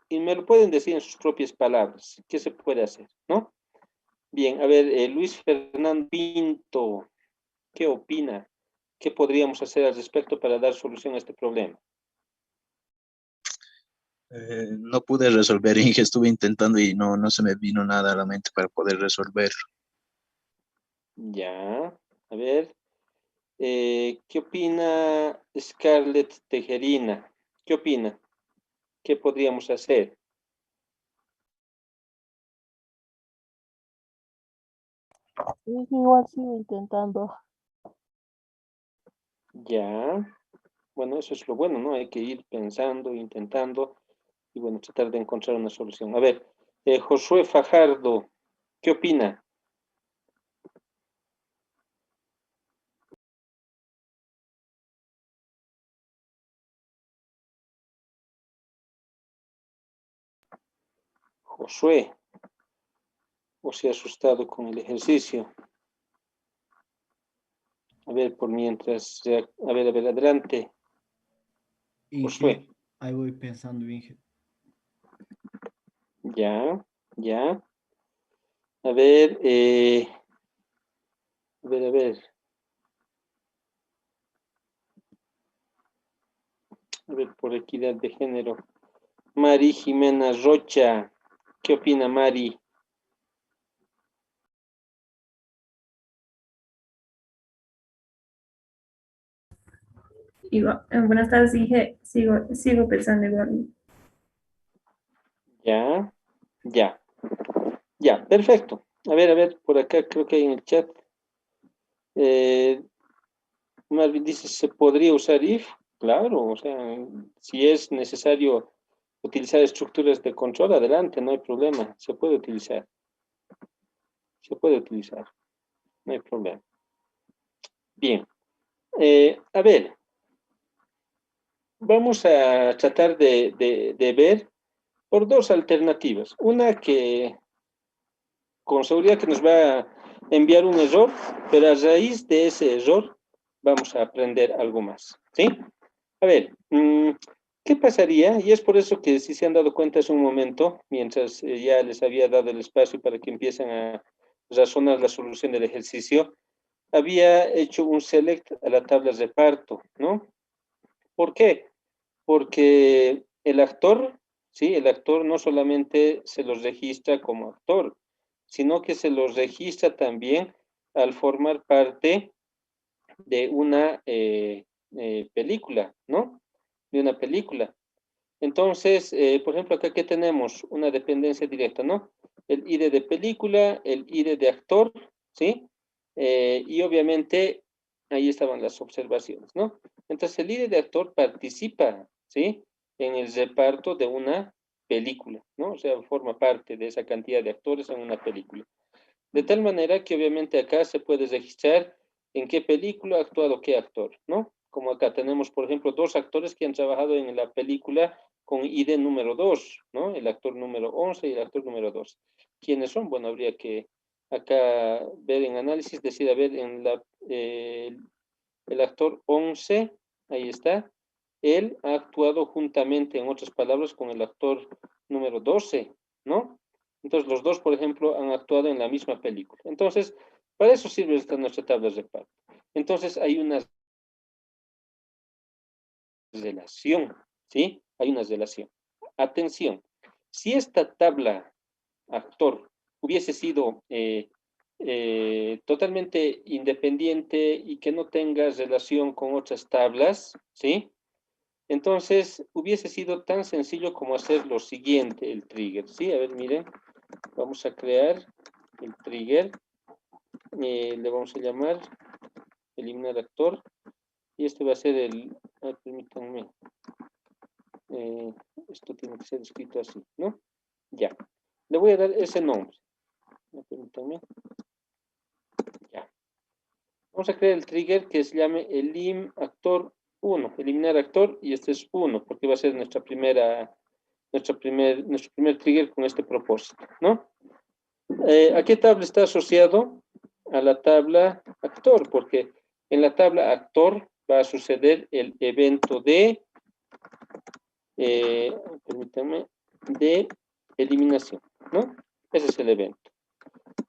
y me lo pueden decir en sus propias palabras, qué se puede hacer, ¿no? Bien, a ver, Luis Fernando Pinto, ¿qué opina? ¿Qué podríamos hacer al respecto para dar solución a este problema? No pude resolver, Inge, estuve intentando y no se me vino nada a la mente para poder resolver. Ya, a ver, ¿qué opina Scarlett Tejerina? ¿Qué opina? ¿Qué podríamos hacer? Sí, igual sigo intentando. Ya, bueno, eso es lo bueno, ¿no? Hay que ir pensando, intentando y bueno, tratar de encontrar una solución. A ver, Josué Fajardo, ¿qué opina? Josué, o se ha asustado con el ejercicio. A ver, por mientras, a ver, adelante, Josué. Inge, ahí voy pensando, Inge. Ya, ya. A ver, a ver, a ver. A ver, por equidad de género. Mari Jimena Rocha, ¿qué opina Mari? Buenas tardes, dije, sigo pensando igual. Ya, ya, ya, perfecto. A ver, por acá creo que hay en el chat. Marvin dice, ¿se podría usar if? Claro, o sea, si es necesario utilizar estructuras de control, adelante, no hay problema, se puede utilizar, no hay problema. Bien, a ver, vamos a tratar de ver por dos alternativas. Una que con seguridad que nos va a enviar un error, pero a raíz de ese error vamos a aprender algo más, ¿sí? A ver, ¿qué pasaría? Y es por eso que si se han dado cuenta hace un momento, mientras ya les había dado el espacio para que empiecen a razonar la solución del ejercicio, había hecho un select a la tabla de reparto, ¿no? ¿Por qué? Porque el actor, ¿sí? El actor no solamente se los registra como actor, sino que se los registra también al formar parte de una película, ¿no? De una película. Entonces, por ejemplo, acá que tenemos una dependencia directa, ¿no? El ID de película, el ID de actor, ¿sí? Y obviamente ahí estaban las observaciones, ¿no? Entonces, el ID de actor participa, ¿sí? En el reparto de una película, ¿no? O sea, forma parte de esa cantidad de actores en una película. De tal manera que obviamente acá se puede registrar en qué película ha actuado qué actor, ¿no? Como acá tenemos, por ejemplo, dos actores que han trabajado en la película con ID número 2, ¿no? El actor número 11 y el actor número 2. ¿Quiénes son? Bueno, habría que acá ver en análisis, decir, a ver, el actor 11, ahí está, él ha actuado juntamente, en otras palabras, con el actor número 12, ¿no? Entonces, los dos, por ejemplo, han actuado en la misma película. Entonces, para eso sirve esta nuestra tabla de reparto. Entonces, hay una relación, ¿sí? Hay una relación. Atención, si esta tabla actor hubiese sido totalmente independiente y que no tenga relación con otras tablas, ¿sí? Entonces, hubiese sido tan sencillo como hacer lo siguiente, el trigger, ¿sí? A ver, miren, vamos a crear el trigger, le vamos a llamar eliminar actor, y este va a ser el, permítanme, esto tiene que ser escrito así, ¿no? Ya, le voy a dar ese nombre, permítanme, ya. Vamos a crear el trigger que se llame elim actor 1, eliminar actor, y este es 1, porque va a ser nuestro primer trigger con este propósito, ¿no? ¿A qué tabla está asociado? A la tabla actor, porque en la tabla actor va a suceder el evento de, permítanme, de eliminación, ¿no? Ese es el evento.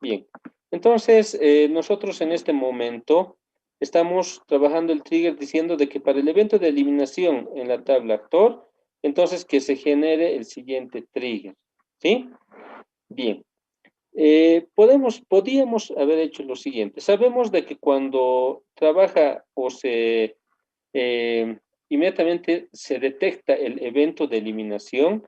Bien, entonces nosotros en este momento estamos trabajando el trigger diciendo de que para el evento de eliminación en la tabla actor, entonces que se genere el siguiente trigger, ¿sí? Bien. Podíamos haber hecho lo siguiente. Sabemos de que cuando trabaja o inmediatamente se detecta el evento de eliminación,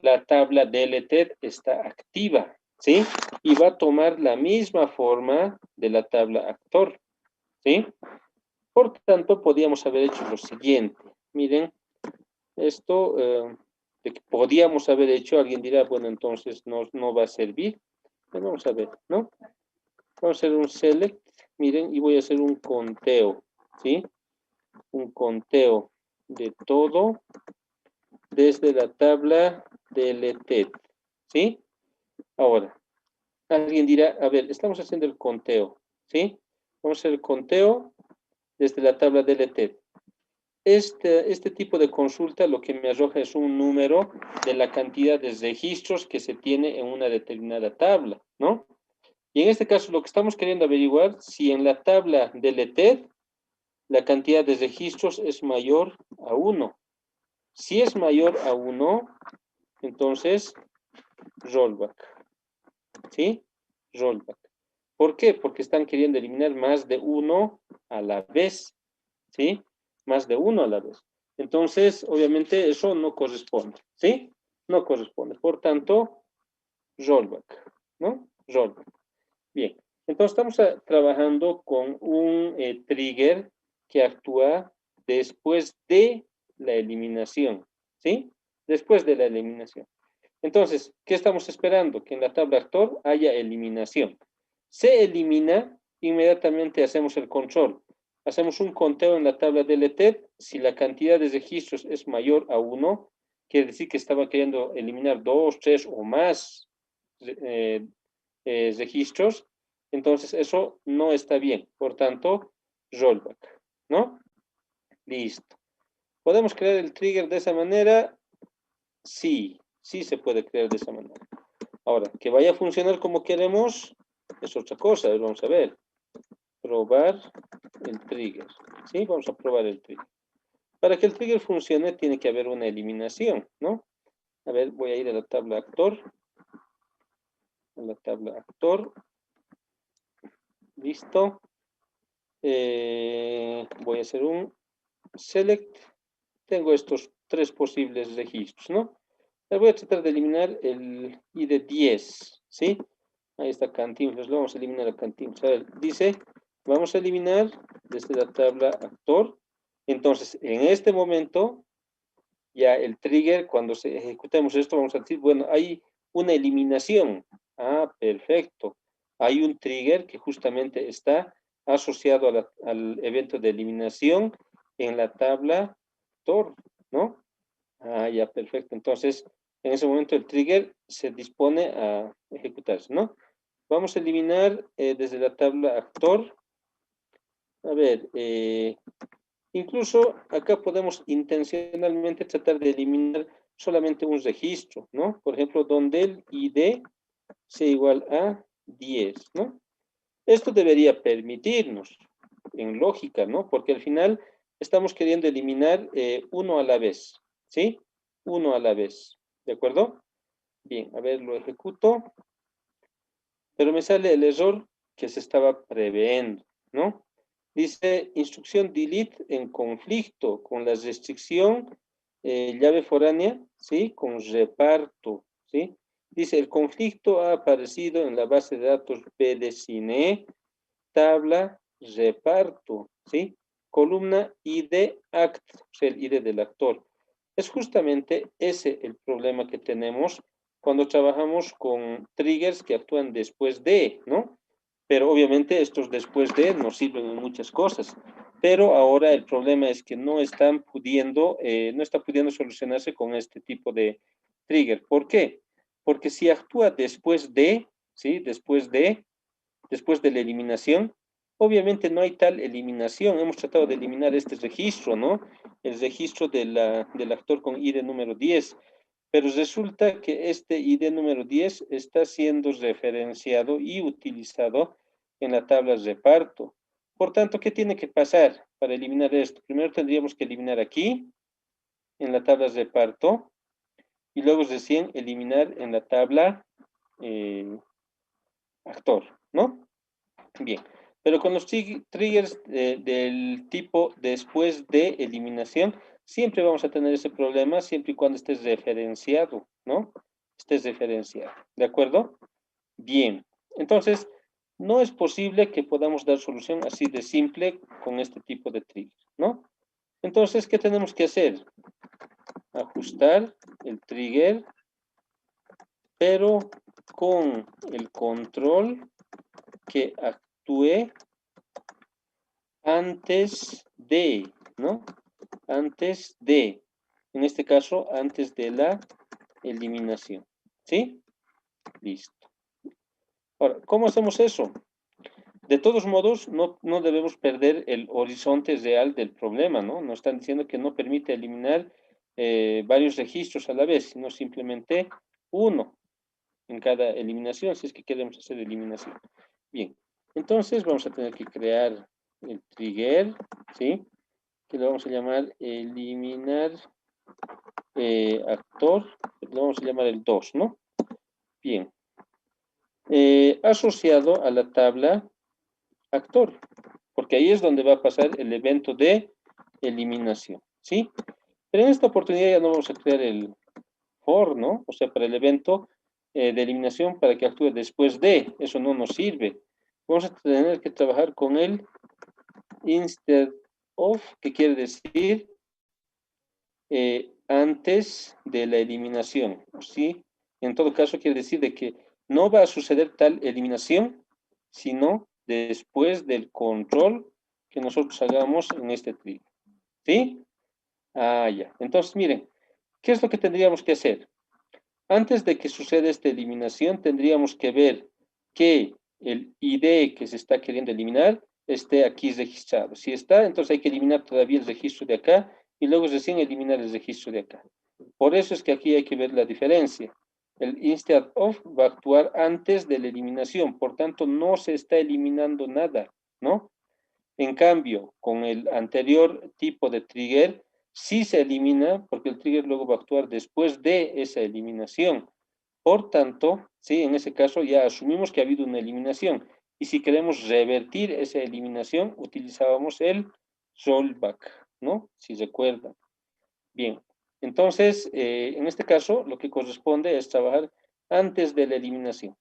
la tabla deleted está activa, ¿sí? Y va a tomar la misma forma de la tabla actor, ¿sí? Por tanto, podíamos haber hecho lo siguiente. Miren, esto de que podíamos haber hecho, alguien dirá, bueno, entonces no va a servir. Vamos a ver, ¿no? Vamos a hacer un select, miren, y voy a hacer un conteo, ¿sí? Un conteo de todo desde la tabla deleted, ¿sí? Ahora, alguien dirá, a ver, estamos haciendo el conteo, ¿sí? Vamos a hacer el conteo desde la tabla deleted. Este tipo de consulta lo que me arroja es un número de la cantidad de registros que se tiene en una determinada tabla, ¿no? Y en este caso lo que estamos queriendo averiguar, si en la tabla deleted la cantidad de registros es mayor a 1. Si es mayor a 1, entonces rollback. ¿Sí? Rollback. ¿Por qué? Porque están queriendo eliminar más de 1 a la vez. ¿Sí? Más de 1 a la vez. Entonces, obviamente, eso no corresponde. ¿Sí? No corresponde. Por tanto, rollback. ¿No? Rollback. Bien. Entonces, estamos trabajando con un trigger que actúa después de la eliminación. ¿Sí? Después de la eliminación. Entonces, ¿qué estamos esperando? Que en la tabla actor haya eliminación. Se elimina, inmediatamente hacemos el control. Hacemos un conteo en la tabla deleted. Si la cantidad de registros es mayor a 1, quiere decir que estaba queriendo eliminar 2, 3 o más registros. Entonces, eso no está bien. Por tanto, rollback, ¿no? Listo. ¿Podemos crear el trigger de esa manera? Sí, sí se puede crear de esa manera. Ahora, que vaya a funcionar como queremos es otra cosa. Vamos a ver. Probar el trigger. ¿Sí? Vamos a probar el trigger. Para que el trigger funcione tiene que haber una eliminación, ¿no? A ver, voy a ir a la tabla actor. A la tabla actor. Listo. Voy a hacer un select. Tengo estos 3 posibles registros, ¿no? Voy a tratar de eliminar el ID 10, ¿sí? Ahí está Cantinflas, lo vamos a eliminar a Cantinflas. A ver, dice, vamos a eliminar desde la tabla actor. Entonces, en este momento, ya el trigger, cuando ejecutemos esto, vamos a decir, bueno, hay una eliminación. Ah, perfecto. Hay un trigger que justamente está asociado al evento de eliminación en la tabla actor, ¿no? Ah, ya, perfecto. Entonces, en ese momento el trigger se dispone a ejecutarse, ¿no? Vamos a eliminar desde la tabla actor. A ver, incluso acá podemos intencionalmente tratar de eliminar solamente un registro, ¿no? Por ejemplo, donde el ID sea igual a 10, ¿no? Esto debería permitirnos, en lógica, ¿no? Porque al final estamos queriendo eliminar uno a la vez, ¿sí? Uno a la vez, ¿de acuerdo? Bien, a ver, lo ejecuto. Pero me sale el error que se estaba previendo, ¿no? Dice instrucción delete en conflicto con la restricción llave foránea, ¿sí? Con reparto, ¿sí? Dice, el conflicto ha aparecido en la base de datos B de Cine, tabla, reparto, ¿sí? Columna ID act, o sea, el ID del actor. Es justamente ese el problema que tenemos cuando trabajamos con triggers que actúan después de, ¿no? Pero obviamente estos después de nos sirven en muchas cosas. Pero ahora el problema es que no está pudiendo solucionarse con este tipo de trigger. ¿Por qué? Porque si actúa después de, ¿sí? Después de la eliminación, obviamente no hay tal eliminación. Hemos tratado de eliminar este registro, ¿no? El registro del actor con ID número 10. Pero resulta que este ID número 10 está siendo referenciado y utilizado en la tabla de reparto. Por tanto, ¿qué tiene que pasar para eliminar esto? Primero tendríamos que eliminar aquí, en la tabla de reparto, y luego recién eliminar en la tabla actor, ¿no? Bien, pero con los triggers del tipo después de eliminación, siempre vamos a tener ese problema, siempre y cuando estés referenciado, ¿no? Estés referenciado, ¿de acuerdo? Bien, entonces, no es posible que podamos dar solución así de simple con este tipo de triggers, ¿no? Entonces, ¿qué tenemos que hacer? Ajustar el trigger, pero con el control que actúe antes de, ¿no? Antes de, en este caso, antes de la eliminación, ¿sí? Listo. Ahora, ¿cómo hacemos eso? De todos modos, no debemos perder el horizonte real del problema, ¿no? Nos están diciendo que no permite eliminar varios registros a la vez, sino simplemente uno en cada eliminación, si es que queremos hacer eliminación. Bien, entonces vamos a tener que crear el trigger, ¿sí? Que lo vamos a llamar eliminar actor, lo vamos a llamar el 2, ¿no? Bien. Asociado a la tabla actor, porque ahí es donde va a pasar el evento de eliminación, ¿sí? Pero en esta oportunidad ya no vamos a crear el for, ¿no? O sea, para el evento de eliminación, para que actúe después de, eso no nos sirve. Vamos a tener que trabajar con el instead of, que quiere decir antes de la eliminación, ¿sí? En todo caso quiere decir de que no va a suceder tal eliminación, sino después del control que nosotros hagamos en este trigger, ¿sí? Ah, ya. Entonces, miren, ¿qué es lo que tendríamos que hacer? Antes de que suceda esta eliminación, tendríamos que ver que el ID que se está queriendo eliminar esté aquí registrado. Si está, entonces hay que eliminar todavía el registro de acá y luego recién eliminar el registro de acá. Por eso es que aquí hay que ver la diferencia. El instead of va a actuar antes de la eliminación, por tanto no se está eliminando nada, ¿no? En cambio, con el anterior tipo de trigger, sí se elimina porque el trigger luego va a actuar después de esa eliminación. Por tanto, sí, en ese caso ya asumimos que ha habido una eliminación. Y si queremos revertir esa eliminación, utilizábamos el rollback, ¿no? Si recuerdan. Bien, entonces, en este caso, lo que corresponde es trabajar antes de la eliminación.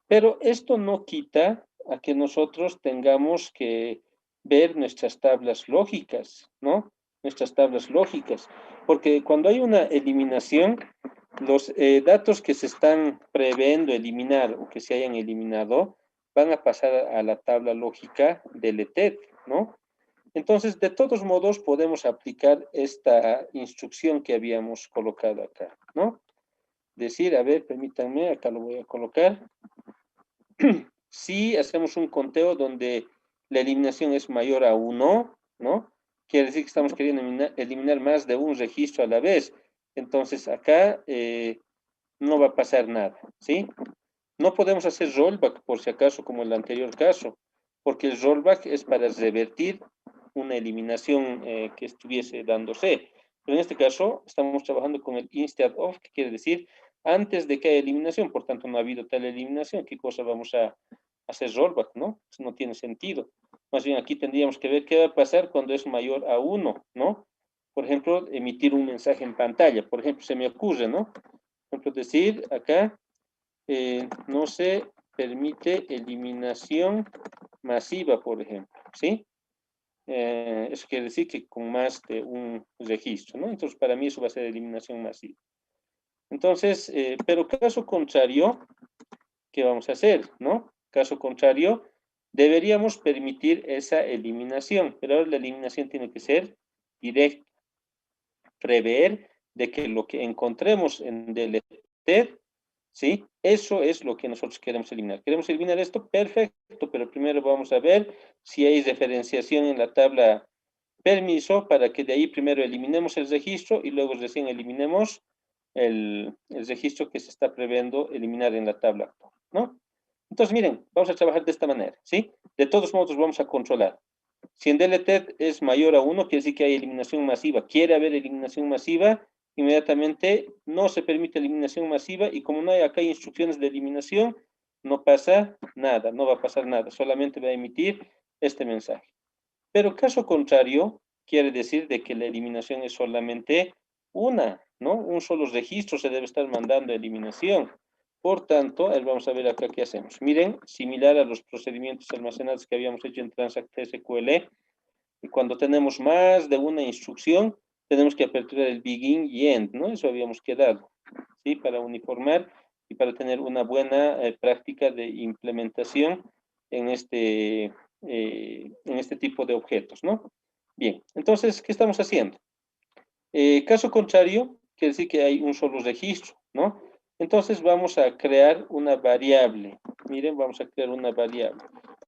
Pero esto no quita a que nosotros tengamos que ver nuestras tablas lógicas, ¿no? Nuestras tablas lógicas. Porque cuando hay una eliminación, los datos que se están previendo eliminar o que se hayan eliminado van a pasar a la tabla lógica del ETED, ¿no? Entonces, de todos modos, podemos aplicar esta instrucción que habíamos colocado acá, ¿no? Decir, a ver, permítanme, acá lo voy a colocar. Si hacemos un conteo donde la eliminación es mayor a 1, ¿no? Quiere decir que estamos queriendo eliminar más de un registro a la vez. Entonces, acá no va a pasar nada, ¿sí? No podemos hacer rollback, por si acaso, como en el anterior caso, porque el rollback es para revertir una eliminación que estuviese dándose. Pero en este caso, estamos trabajando con el instead of, que quiere decir antes de que haya eliminación, por tanto, no ha habido tal eliminación. ¿Qué cosa vamos a hacer rollback, no? Eso no tiene sentido. Más bien, aquí tendríamos que ver qué va a pasar cuando es mayor a 1, ¿no? Por ejemplo, emitir un mensaje en pantalla. Por ejemplo, se me ocurre, ¿no? Por ejemplo, decir acá, no se permite eliminación masiva, por ejemplo, ¿sí? Eso quiere decir que con más de un registro, ¿no? Entonces, para mí eso va a ser eliminación masiva. Entonces, pero caso contrario, ¿qué vamos a hacer, no? Caso contrario, deberíamos permitir esa eliminación, pero ahora la eliminación tiene que ser directa. Prever de que lo que encontremos en deleted, ¿sí? Eso es lo que nosotros queremos eliminar. ¿Queremos eliminar esto? Perfecto, pero primero vamos a ver si hay referenciación en la tabla permiso para que de ahí primero eliminemos el registro y luego recién eliminemos el registro que se está previendo eliminar en la tabla, ¿no? Entonces, miren, vamos a trabajar de esta manera, ¿sí? De todos modos, vamos a controlar. Si en deleted es mayor a 1, quiere decir que hay eliminación masiva. Quiere haber eliminación masiva, inmediatamente no se permite eliminación masiva y como no hay acá instrucciones de eliminación, no pasa nada, no va a pasar nada, solamente va a emitir este mensaje. Pero caso contrario, quiere decir de que la eliminación es solamente una, ¿no? Un solo registro se debe estar mandando a eliminación. Por tanto, vamos a ver acá qué hacemos. Miren, similar a los procedimientos almacenados que habíamos hecho en Transact SQL, y cuando tenemos más de una instrucción, tenemos que aperturar el begin y end, ¿no? Eso habíamos quedado, ¿sí? Para uniformar y para tener una buena práctica de implementación en este tipo de objetos, ¿no? Bien, entonces, ¿qué estamos haciendo? Caso contrario, quiere decir que hay un solo registro, ¿no? Entonces vamos a crear una variable. Miren, vamos a crear una variable.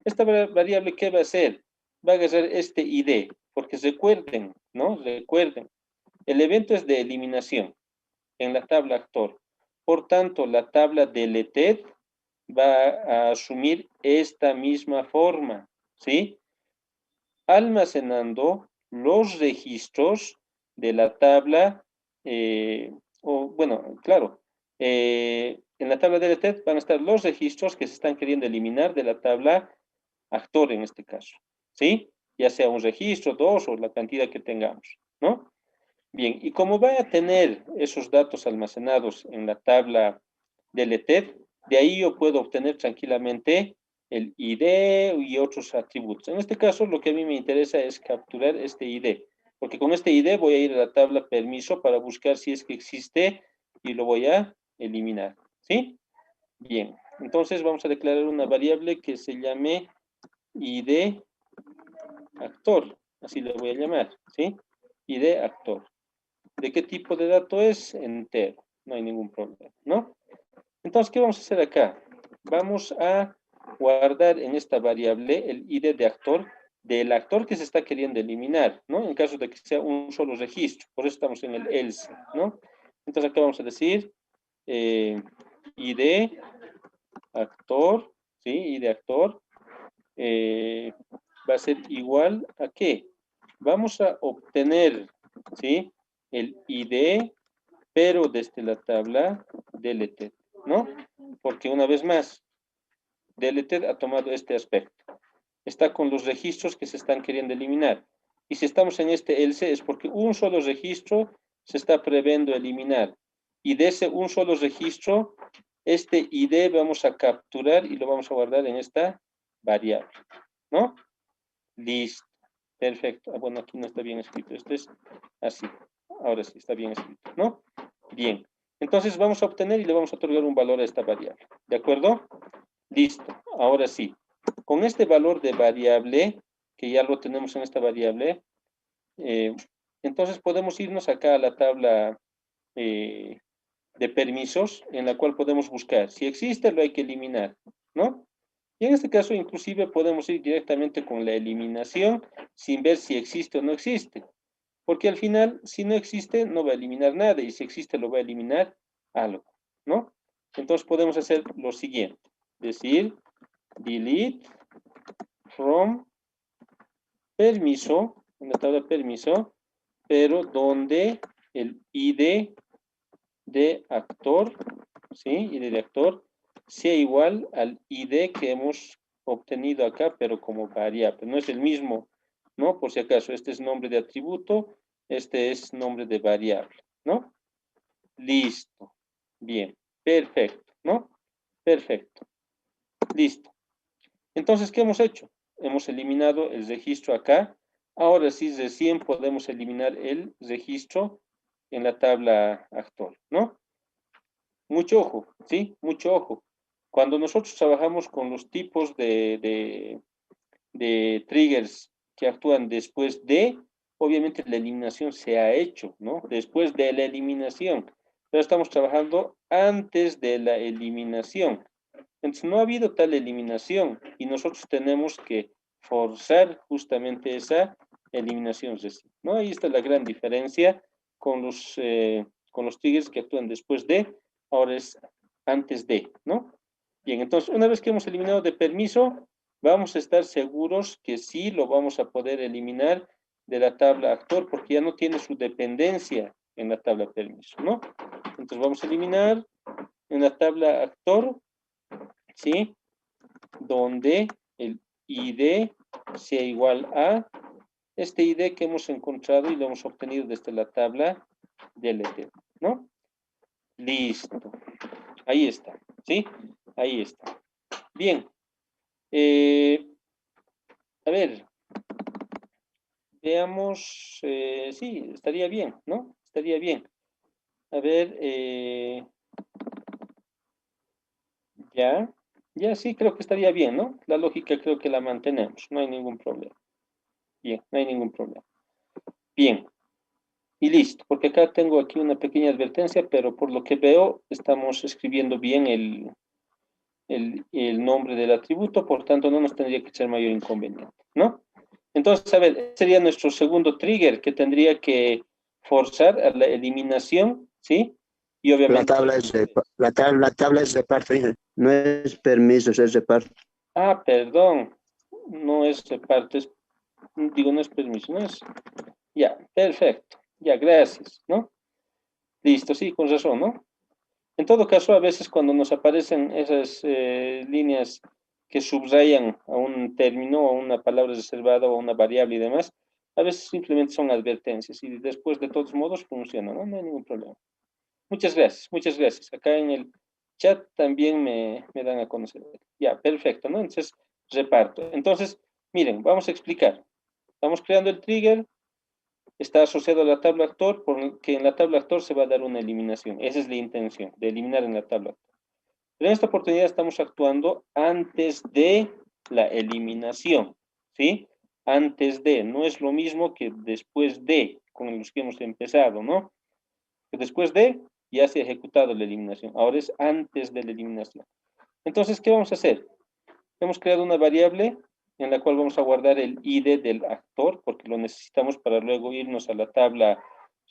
Esta variable, ¿qué va a hacer? Va a agarrar este ID, porque recuerden, ¿no? Recuerden, el evento es de eliminación en la tabla actor. Por tanto, la tabla deleted va a asumir esta misma forma, ¿sí? Almacenando los registros de la tabla, bueno, claro, en la tabla deleted van a estar los registros que se están queriendo eliminar de la tabla actor en este caso, ¿sí? Ya sea un registro, dos o la cantidad que tengamos, ¿no? Bien, y como va a tener esos datos almacenados en la tabla deleted, de ahí yo puedo obtener tranquilamente el ID y otros atributos. En este caso, lo que a mí me interesa es capturar este ID, porque con este ID voy a ir a la tabla permiso para buscar si es que existe y lo voy a eliminar, ¿sí? Bien, entonces vamos a declarar una variable que se llame ID actor, así le voy a llamar, ¿sí? ID actor. ¿De qué tipo de dato es? Entero, no hay ningún problema, ¿no? Entonces, ¿qué vamos a hacer acá? Vamos a guardar en esta variable el ID de actor del actor que se está queriendo eliminar, ¿no? En caso de que sea un solo registro, por eso estamos en el else, ¿no? Entonces acá vamos a decir ID actor, ¿sí? ID actor va a ser igual a ¿qué? Vamos a obtener, ¿sí? El ID, pero desde la tabla deleted, ¿no? Porque una vez más, deleted ha tomado este aspecto. Está con los registros que se están queriendo eliminar. Y si estamos en este else es porque un solo registro se está previendo eliminar. Y de ese un solo registro, este ID vamos a capturar y lo vamos a guardar en esta variable, ¿no? Listo. Perfecto. Ah, bueno, aquí no está bien escrito. Esto es así. Ahora sí, está bien escrito, ¿no? Bien. Entonces vamos a obtener y le vamos a otorgar un valor a esta variable. ¿De acuerdo? Listo. Ahora sí. Con este valor de variable, que ya lo tenemos en esta variable, entonces podemos irnos acá a la tabla de permisos, en la cual podemos buscar. Si existe, lo hay que eliminar, ¿no? Y en este caso, inclusive, podemos ir directamente con la eliminación sin ver si existe o no existe. Porque al final, si no existe, no va a eliminar nada. Y si existe, lo va a eliminar algo, ¿no? Entonces podemos hacer lo siguiente. Decir, delete from permiso, en la tabla permiso, pero donde el ID de actor, ¿sí? ID de actor sea igual al ID que hemos obtenido acá, pero como variable. No es el mismo, ¿no? Por si acaso, este es nombre de atributo, este es nombre de variable, ¿no? Listo. Bien, perfecto, ¿no? Perfecto. Listo. Entonces, ¿qué hemos hecho? Hemos eliminado el registro acá. Ahora sí, recién podemos eliminar el registro en la tabla actor, ¿no? Mucho ojo, ¿sí? Mucho ojo. Cuando nosotros trabajamos con los tipos de triggers que actúan después de, obviamente la eliminación se ha hecho, ¿no? Después de la eliminación. Pero estamos trabajando antes de la eliminación. Entonces no ha habido tal eliminación y nosotros tenemos que forzar justamente esa eliminación, ¿no? Ahí está la gran diferencia con los triggers que actúan después de, ahora es antes de, ¿no? Bien, entonces una vez que hemos eliminado de permiso, vamos a estar seguros que sí lo vamos a poder eliminar de la tabla actor porque ya no tiene su dependencia en la tabla permiso, ¿no? Entonces vamos a eliminar en la tabla actor, ¿sí? Donde el ID sea igual a este ID que hemos encontrado y lo hemos obtenido desde la tabla DLT, ¿no? Listo. Ahí está, ¿sí? Ahí está. Bien. A ver, veamos, sí, estaría bien, ¿no? Estaría bien. A ver, ya sí, creo que estaría bien, ¿no? La lógica creo que la mantenemos, no hay ningún problema. Bien, no hay ningún problema. Bien, y listo, porque acá tengo aquí una pequeña advertencia, pero por lo que veo estamos escribiendo bien el nombre del atributo, por tanto no nos tendría que ser mayor inconveniente, ¿no? Entonces, a ver, sería nuestro segundo trigger que tendría que forzar a la eliminación, ¿sí? Y obviamente... La tabla es reparto, no es permisos, es reparto. Ah, perdón, no es reparto, digo, no es permiso, no es... Ya, perfecto, ya, gracias, ¿no? Listo, sí, con razón, ¿no? En todo caso, a veces cuando nos aparecen esas líneas que subrayan a un término, a una palabra reservada o a una variable y demás, a veces simplemente son advertencias y después de todos modos funciona, ¿no? No hay ningún problema. Muchas gracias, muchas gracias. Acá en el chat también me dan a conocer. Ya, perfecto, ¿no? Entonces, reparto. Entonces, miren, vamos a explicar. Estamos creando el trigger, está asociado a la tabla actor, porque en la tabla actor se va a dar una eliminación. Esa es la intención, de eliminar en la tabla actor. Pero en esta oportunidad estamos actuando antes de la eliminación, ¿sí? Antes de, no es lo mismo que después de, con los que hemos empezado, ¿no? Que después de, ya se ha ejecutado la eliminación. Ahora es antes de la eliminación. Entonces, ¿qué vamos a hacer? Hemos creado una variable en la cual vamos a guardar el ID del actor, porque lo necesitamos para luego irnos a la tabla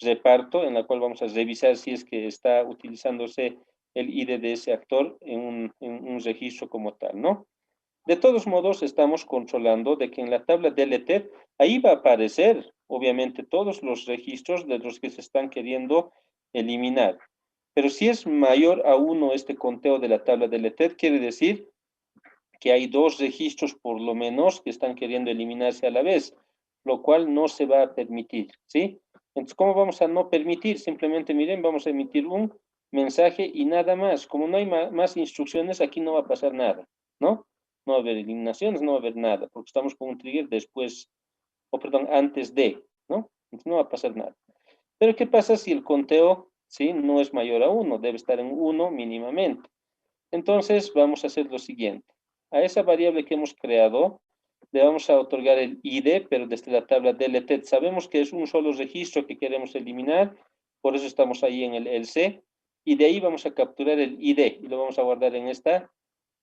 reparto, en la cual vamos a revisar si es que está utilizándose el ID de ese actor en un registro como tal, ¿no? De todos modos, estamos controlando de que en la tabla DLT, ahí va a aparecer, obviamente, todos los registros de los que se están queriendo eliminar. Pero si es mayor a 1 este conteo de la tabla DLT, quiere decir que hay 2 registros por lo menos que están queriendo eliminarse a la vez, lo cual no se va a permitir, ¿sí? Entonces, ¿cómo vamos a no permitir? Simplemente, miren, vamos a emitir un mensaje y nada más. Como no hay más instrucciones, aquí no va a pasar nada, ¿no? No va a haber eliminaciones, no va a haber nada, porque estamos con un trigger después, o perdón, antes de, ¿no? Entonces no va a pasar nada. Pero ¿qué pasa si el conteo, ¿sí? No es mayor a 1, debe estar en 1 mínimamente. Entonces vamos a hacer lo siguiente. A esa variable que hemos creado, le vamos a otorgar el ID, pero desde la tabla DLT. Sabemos que es un solo registro que queremos eliminar, por eso estamos ahí en el C, y de ahí vamos a capturar el ID y lo vamos a guardar en esta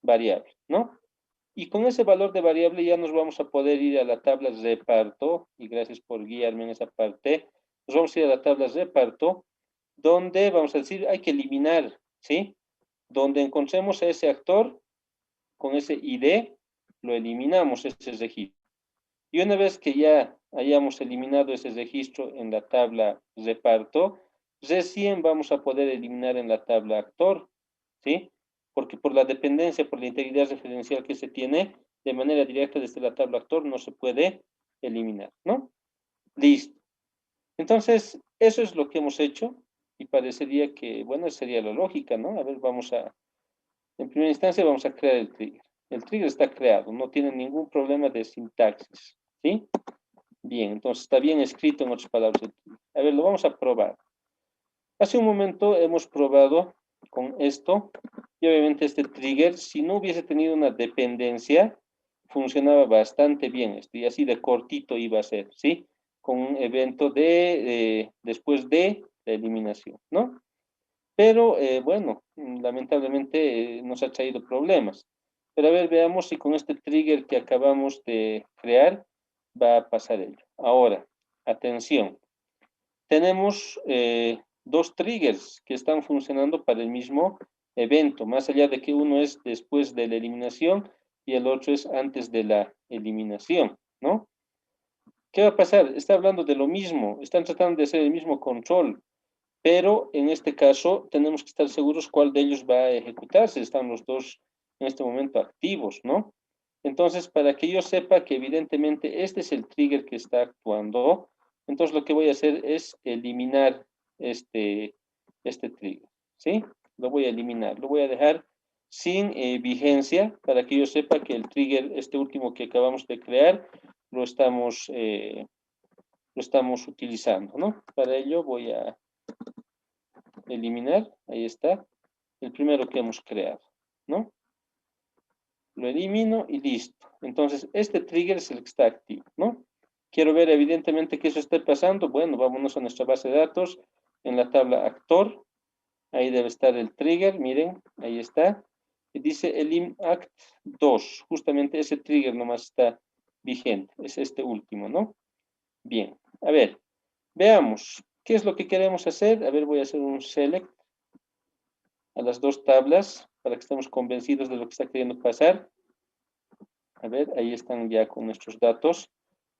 variable, ¿no? Y con ese valor de variable ya nos vamos a poder ir a la tabla reparto, y gracias por guiarme en esa parte. Nos vamos a ir a la tabla reparto, donde vamos a decir, hay que eliminar, ¿sí? Donde encontremos a ese actor, con ese ID, lo eliminamos, ese registro. Y una vez que ya hayamos eliminado ese registro en la tabla reparto, recién vamos a poder eliminar en la tabla actor, ¿sí? Porque por la dependencia, por la integridad referencial que se tiene, de manera directa desde la tabla actor no se puede eliminar, ¿no? Listo. Entonces, eso es lo que hemos hecho y parecería que, bueno, sería la lógica, ¿no? A ver, vamos a En primera instancia vamos a crear el trigger. El trigger está creado, no tiene ningún problema de sintaxis, ¿sí? Bien, entonces está bien escrito en otras palabras el trigger. A ver, lo vamos a probar. Hace un momento hemos probado con esto, y obviamente este trigger, si no hubiese tenido una dependencia, funcionaba bastante bien esto, y así de cortito iba a ser, ¿sí? Con un evento después de la eliminación, ¿no? Pero bueno, lamentablemente nos ha traído problemas. Pero a ver, veamos si con este trigger que acabamos de crear va a pasar ello. Ahora, atención. Tenemos dos triggers que están funcionando para el mismo evento, más allá de que uno es después de la eliminación y el otro es antes de la eliminación, ¿no? ¿Qué va a pasar? Está hablando de lo mismo, están tratando de hacer el mismo control, pero en este caso tenemos que estar seguros cuál de ellos va a ejecutarse. Están los dos en este momento activos, ¿no? Entonces, para que yo sepa que evidentemente este es el trigger que está actuando, entonces lo que voy a hacer es eliminar este trigger, ¿sí? Lo voy a eliminar, lo voy a dejar sin vigencia para que yo sepa que el trigger, este último que acabamos de crear, lo estamos utilizando, ¿no? Para ello voy a eliminar, ahí está, el primero que hemos creado, ¿no? Lo elimino y listo. Entonces, este trigger es el que está activo, ¿no? Quiero ver evidentemente que eso esté pasando. Bueno, vámonos a nuestra base de datos, en la tabla actor, ahí debe estar el trigger, miren, ahí está. Y dice elimact 2, justamente ese trigger nomás está vigente, es este último, ¿no? Bien, a ver, veamos, ¿qué es lo que queremos hacer? A ver, voy a hacer un select a las dos tablas para que estemos convencidos de lo que está queriendo pasar. A ver, ahí están ya con nuestros datos.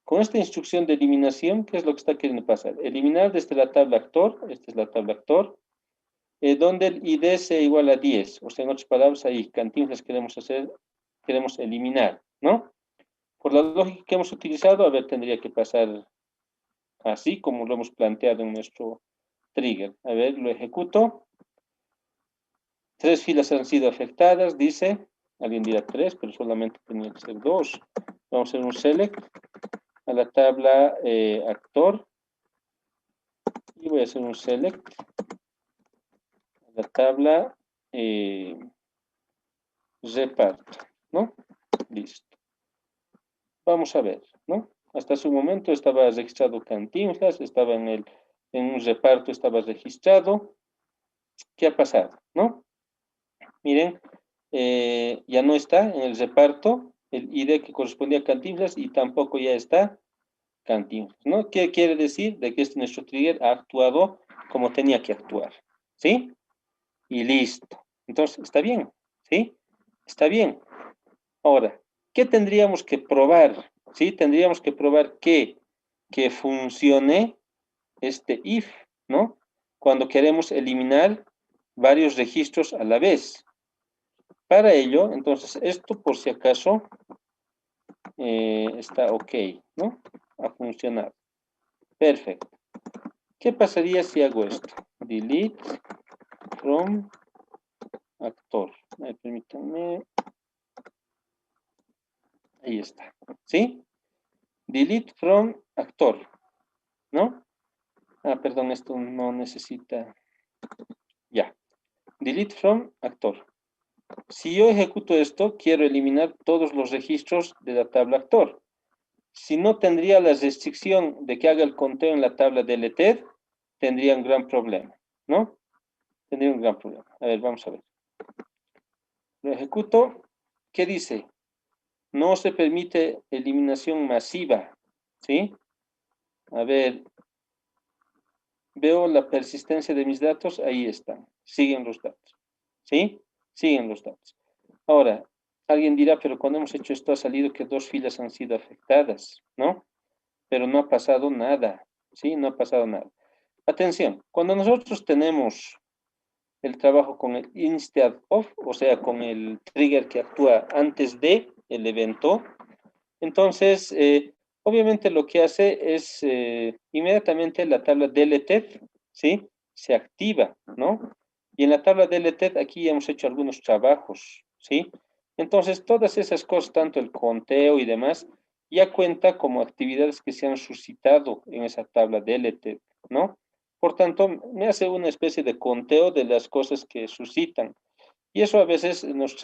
Con esta instrucción de eliminación, ¿qué es lo que está queriendo pasar? Eliminar desde la tabla actor, esta es la tabla actor, donde el ID sea igual a 10. O sea, en otras palabras, ahí, Cantinflas queremos eliminar, ¿no? Por la lógica que hemos utilizado, a ver, tendría que pasar así como lo hemos planteado en nuestro trigger. A ver, lo ejecuto. 3 filas han sido afectadas, dice. Alguien dirá 3, pero solamente tenía que ser 2. Vamos a hacer un select a la tabla actor. Y voy a hacer un select a la tabla reparto, ¿no? Listo. Vamos a ver, ¿no? Hasta su momento estaba registrado Cantinflas, estaba en un reparto, estaba registrado. ¿Qué ha pasado, no? Miren, ya no está en el reparto el ID que correspondía a Cantinflas y tampoco ya está Cantinflas, ¿no? ¿Qué quiere decir? De que nuestro trigger ha actuado como tenía que actuar, ¿sí? Y listo. Entonces, está bien, ¿sí? Está bien. Ahora, ¿qué tendríamos que probar? ¿Sí? Tendríamos que probar que funcione este if, ¿no? Cuando queremos eliminar varios registros a la vez. Para ello, entonces, esto por si acaso está ok, ¿no? Ha funcionado. Perfecto. ¿Qué pasaría si hago esto? Delete from actor. Permítanme. Ahí está. ¿Sí? Delete from actor. ¿No? Ah, perdón, esto no necesita. Ya. Delete from actor. Si yo ejecuto esto, quiero eliminar todos los registros de la tabla actor. Si no tendría la restricción de que haga el conteo en la tabla deleted, tendría un gran problema, ¿no? Tendría un gran problema. A ver, vamos a ver. Lo ejecuto. ¿Qué dice? No se permite eliminación masiva, ¿sí? A ver, veo la persistencia de mis datos, ahí están. Siguen los datos, ¿sí? Siguen los datos. Ahora, alguien dirá, pero cuando hemos hecho esto ha salido que 2 filas han sido afectadas, ¿no? Pero no ha pasado nada, ¿sí? No ha pasado nada. Atención, cuando nosotros tenemos el trabajo con el instead of, o sea, con el trigger que actúa antes de el evento, entonces, obviamente lo que hace es inmediatamente la tabla deleted, ¿sí? Se activa, ¿no? Y en la tabla deleted aquí hemos hecho algunos trabajos, ¿sí? Entonces, todas esas cosas, tanto el conteo y demás, ya cuenta como actividades que se han suscitado en esa tabla deleted, ¿no? Por tanto, me hace una especie de conteo de las cosas que suscitan. Y eso a veces nos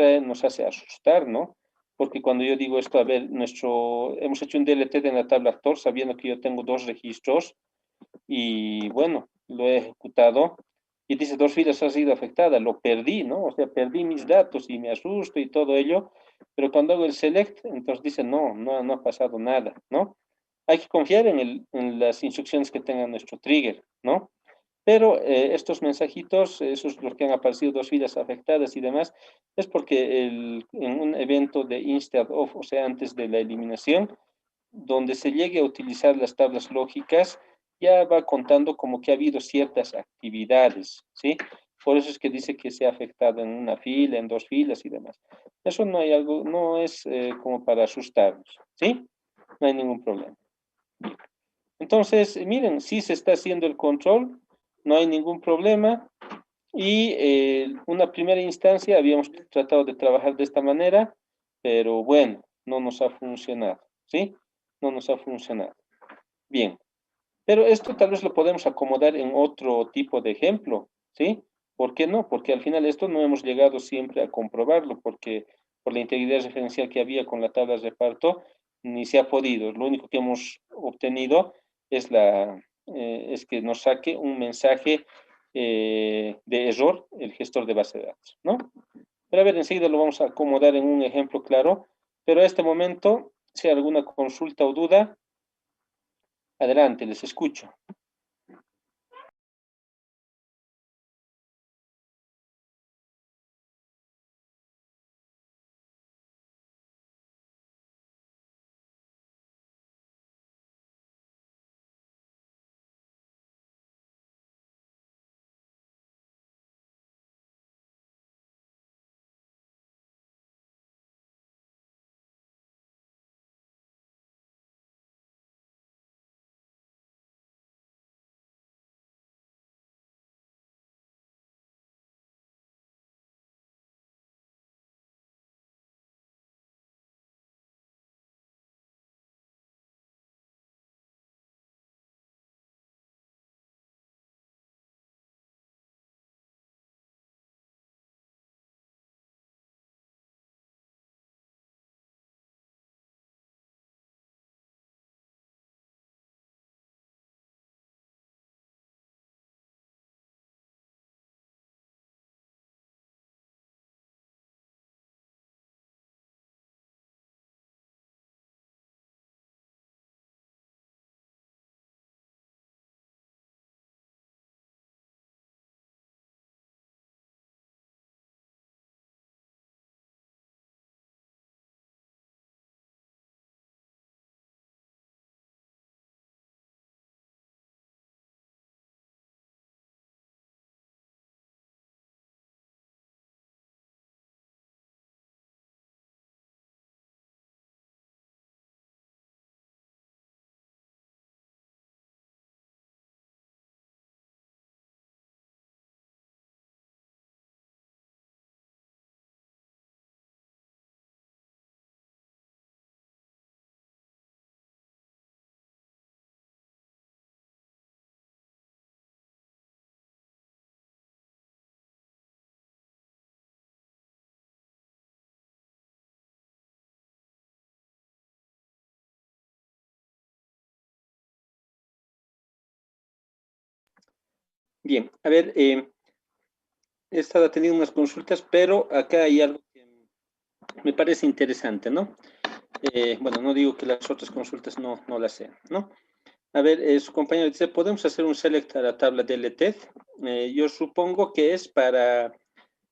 hace asustar, ¿no? Porque cuando yo digo esto, a ver, hemos hecho un deleted en la tabla actor, sabiendo que yo tengo 2 registros, y bueno, lo he ejecutado y dice 2 filas ha sido afectada, lo perdí, ¿no? O sea, perdí mis datos y me asusto y todo ello, pero cuando hago el select, entonces dice no ha pasado nada, ¿no? Hay que confiar en las instrucciones que tenga nuestro trigger, ¿no? Pero estos mensajitos, esos los que han aparecido 2 filas afectadas y demás, es porque en un evento de instead of, o sea, antes de la eliminación, donde se llegue a utilizar las tablas lógicas, ya va contando como que ha habido ciertas actividades, ¿sí? Por eso es que dice que se ha afectado en una fila, en 2 filas y demás. Eso no hay algo, no es como para asustarnos, ¿sí? No hay ningún problema. Entonces, miren, sí se está haciendo el control, no hay ningún problema. Y una primera instancia habíamos tratado de trabajar de esta manera, pero bueno, no nos ha funcionado, ¿sí? No nos ha funcionado. Bien, pero esto tal vez lo podemos acomodar en otro tipo de ejemplo, ¿sí? ¿Por qué no? Porque al final esto no hemos llegado siempre a comprobarlo, porque por la integridad referencial que había con la tabla de reparto, ni se ha podido. Lo único que hemos obtenido es, es que nos saque un mensaje de error el gestor de base de datos, ¿no? Pero a ver, enseguida lo vamos a acomodar en un ejemplo claro, pero a este momento, si hay alguna consulta o duda, adelante, les escucho. Bien, a ver, he estado teniendo unas consultas, pero acá hay algo que me parece interesante, ¿no? Bueno, no digo que las otras consultas no las sean, ¿no? A ver, su compañero dice, ¿podemos hacer un select a la tabla deleted? Yo supongo que es para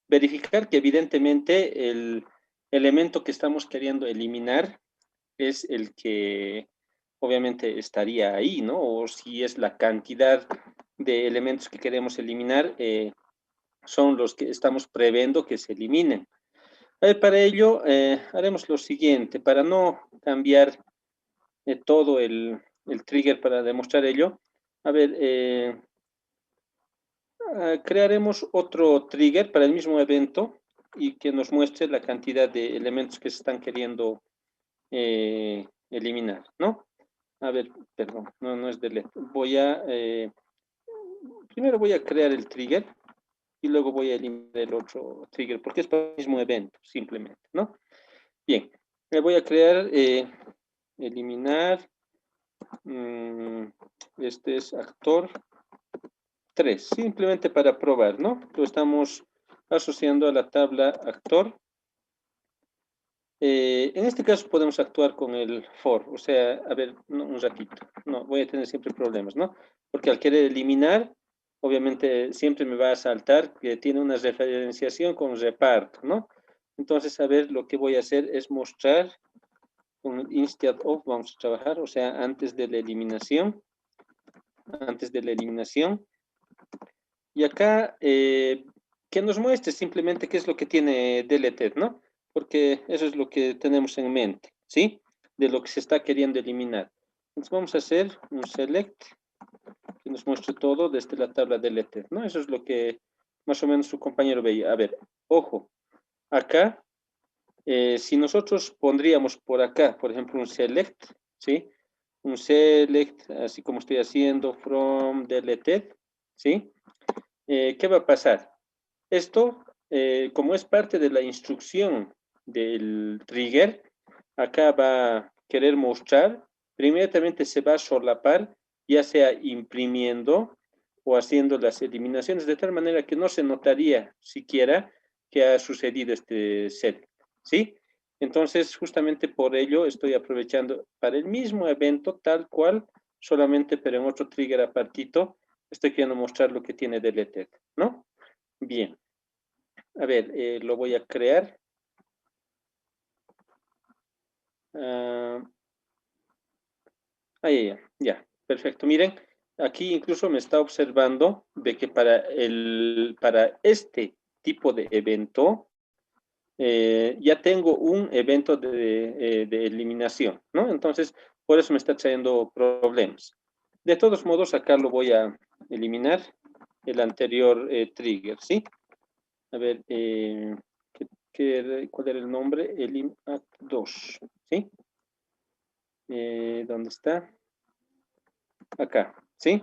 verificar que evidentemente el elemento que estamos queriendo eliminar es el que obviamente estaría ahí, ¿no? O si es la cantidad de elementos que queremos eliminar, son los que estamos previendo que se eliminen. Para ello, haremos lo siguiente, para no cambiar todo el trigger para demostrar ello. A ver, crearemos otro trigger para el mismo evento y que nos muestre la cantidad de elementos que se están queriendo eliminar, ¿no? A ver, perdón, no es delete. Primero voy a crear el trigger y luego voy a eliminar el otro trigger, porque es para el mismo evento, simplemente, ¿no? Bien, le voy a crear, eliminar, este es actor 3, simplemente para probar, ¿no? Lo estamos asociando a la tabla actor. En este caso podemos actuar con el for, o sea, a ver, un ratito, no, voy a tener siempre problemas, ¿no? Porque al querer eliminar, obviamente siempre me va a saltar que tiene una referenciación con reparto, ¿no? Entonces, a ver, lo que voy a hacer es mostrar con instead of, vamos a trabajar, o sea, antes de la eliminación. Y acá, que nos muestre simplemente qué es lo que tiene deleted, ¿no? Porque eso es lo que tenemos en mente, ¿sí? De lo que se está queriendo eliminar. Entonces vamos a hacer un select que nos muestre todo desde la tabla deleted, ¿no? Eso es lo que más o menos su compañero veía. A ver, ojo, acá, si nosotros pondríamos por acá, por ejemplo, un select, ¿sí? Un select, así como estoy haciendo, from deleted, ¿sí? ¿Qué va a pasar? Esto, como es parte de la instrucción del trigger, acá va a querer mostrar, pero inmediatamente se va a solapar, ya sea imprimiendo o haciendo las eliminaciones, de tal manera que no se notaría siquiera que ha sucedido este set, ¿sí? Entonces, justamente por ello estoy aprovechando para el mismo evento, tal cual, solamente pero en otro trigger apartito, estoy queriendo mostrar lo que tiene deleted, ¿no? Bien. A ver, lo voy a crear. Ya, perfecto. Miren, aquí incluso me está observando de que para este tipo de evento, ya tengo un evento de eliminación, ¿no? Entonces, por eso me está trayendo problemas. De todos modos, acá lo voy a eliminar, el anterior trigger, ¿sí? A ver, ¿cuál era el nombre? Elimac2, ¿sí? ¿Dónde está? Acá, ¿sí?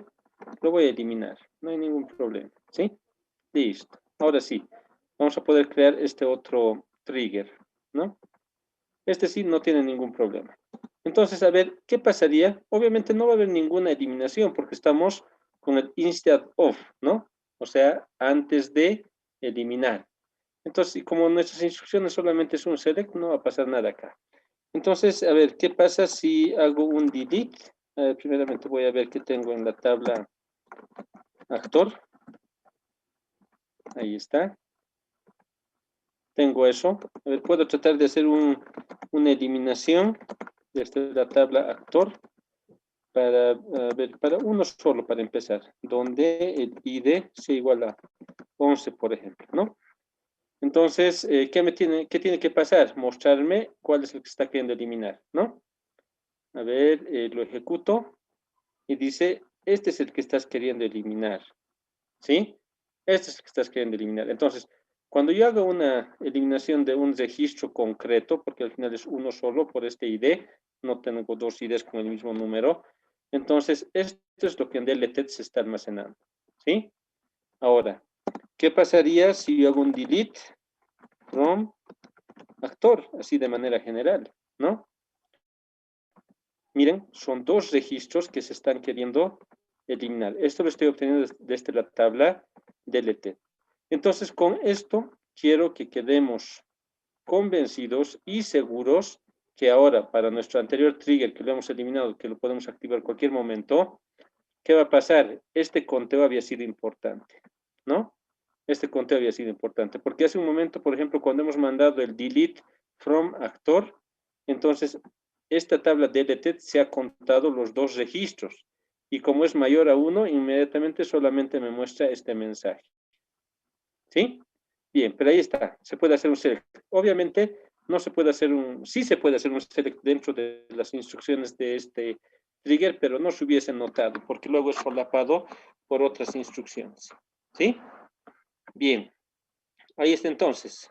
Lo voy a eliminar, no hay ningún problema, ¿sí? Listo. Ahora sí, vamos a poder crear este otro trigger, ¿no? Este sí no tiene ningún problema. Entonces, a ver, ¿qué pasaría? Obviamente no va a haber ninguna eliminación porque estamos con el instead of, ¿no? O sea, antes de eliminar. Entonces, como nuestras instrucciones solamente es un select, no va a pasar nada acá. Entonces, a ver, ¿qué pasa si hago un delete? Primeramente voy a ver qué tengo en la tabla actor. Ahí está. Tengo eso. A ver, puedo tratar de hacer una eliminación desde la tabla actor para uno solo para empezar, donde el ID sea igual a 11, por ejemplo, ¿no? Entonces, ¿qué tiene que pasar? Mostrarme cuál es el que está queriendo eliminar, ¿no? A ver, lo ejecuto y dice, este es el que estás queriendo eliminar, ¿sí? Este es el que estás queriendo eliminar. Entonces, cuando yo hago una eliminación de un registro concreto, porque al final es uno solo por este ID, no tengo dos IDs con el mismo número, entonces esto es lo que en deleted se está almacenando, ¿sí? Ahora, ¿qué pasaría si yo hago un delete from actor, así de manera general, ¿no? Miren, son dos registros que se están queriendo eliminar. Esto lo estoy obteniendo desde la tabla deleted. Entonces, con esto quiero que quedemos convencidos y seguros que ahora, para nuestro anterior trigger que lo hemos eliminado, que lo podemos activar en cualquier momento, ¿qué va a pasar? Este conteo había sido importante, ¿no? Este conteo había sido importante, porque hace un momento, por ejemplo, cuando hemos mandado el delete from actor, entonces esta tabla deleted se ha contado los dos registros, y como es mayor a 1, inmediatamente solamente me muestra este mensaje. ¿Sí? Bien, pero ahí está, se puede hacer un select. Obviamente, no se puede hacer sí se puede hacer un select dentro de las instrucciones de este trigger, pero no se hubiese notado, porque luego es solapado por otras instrucciones. ¿Sí? Bien. Ahí está entonces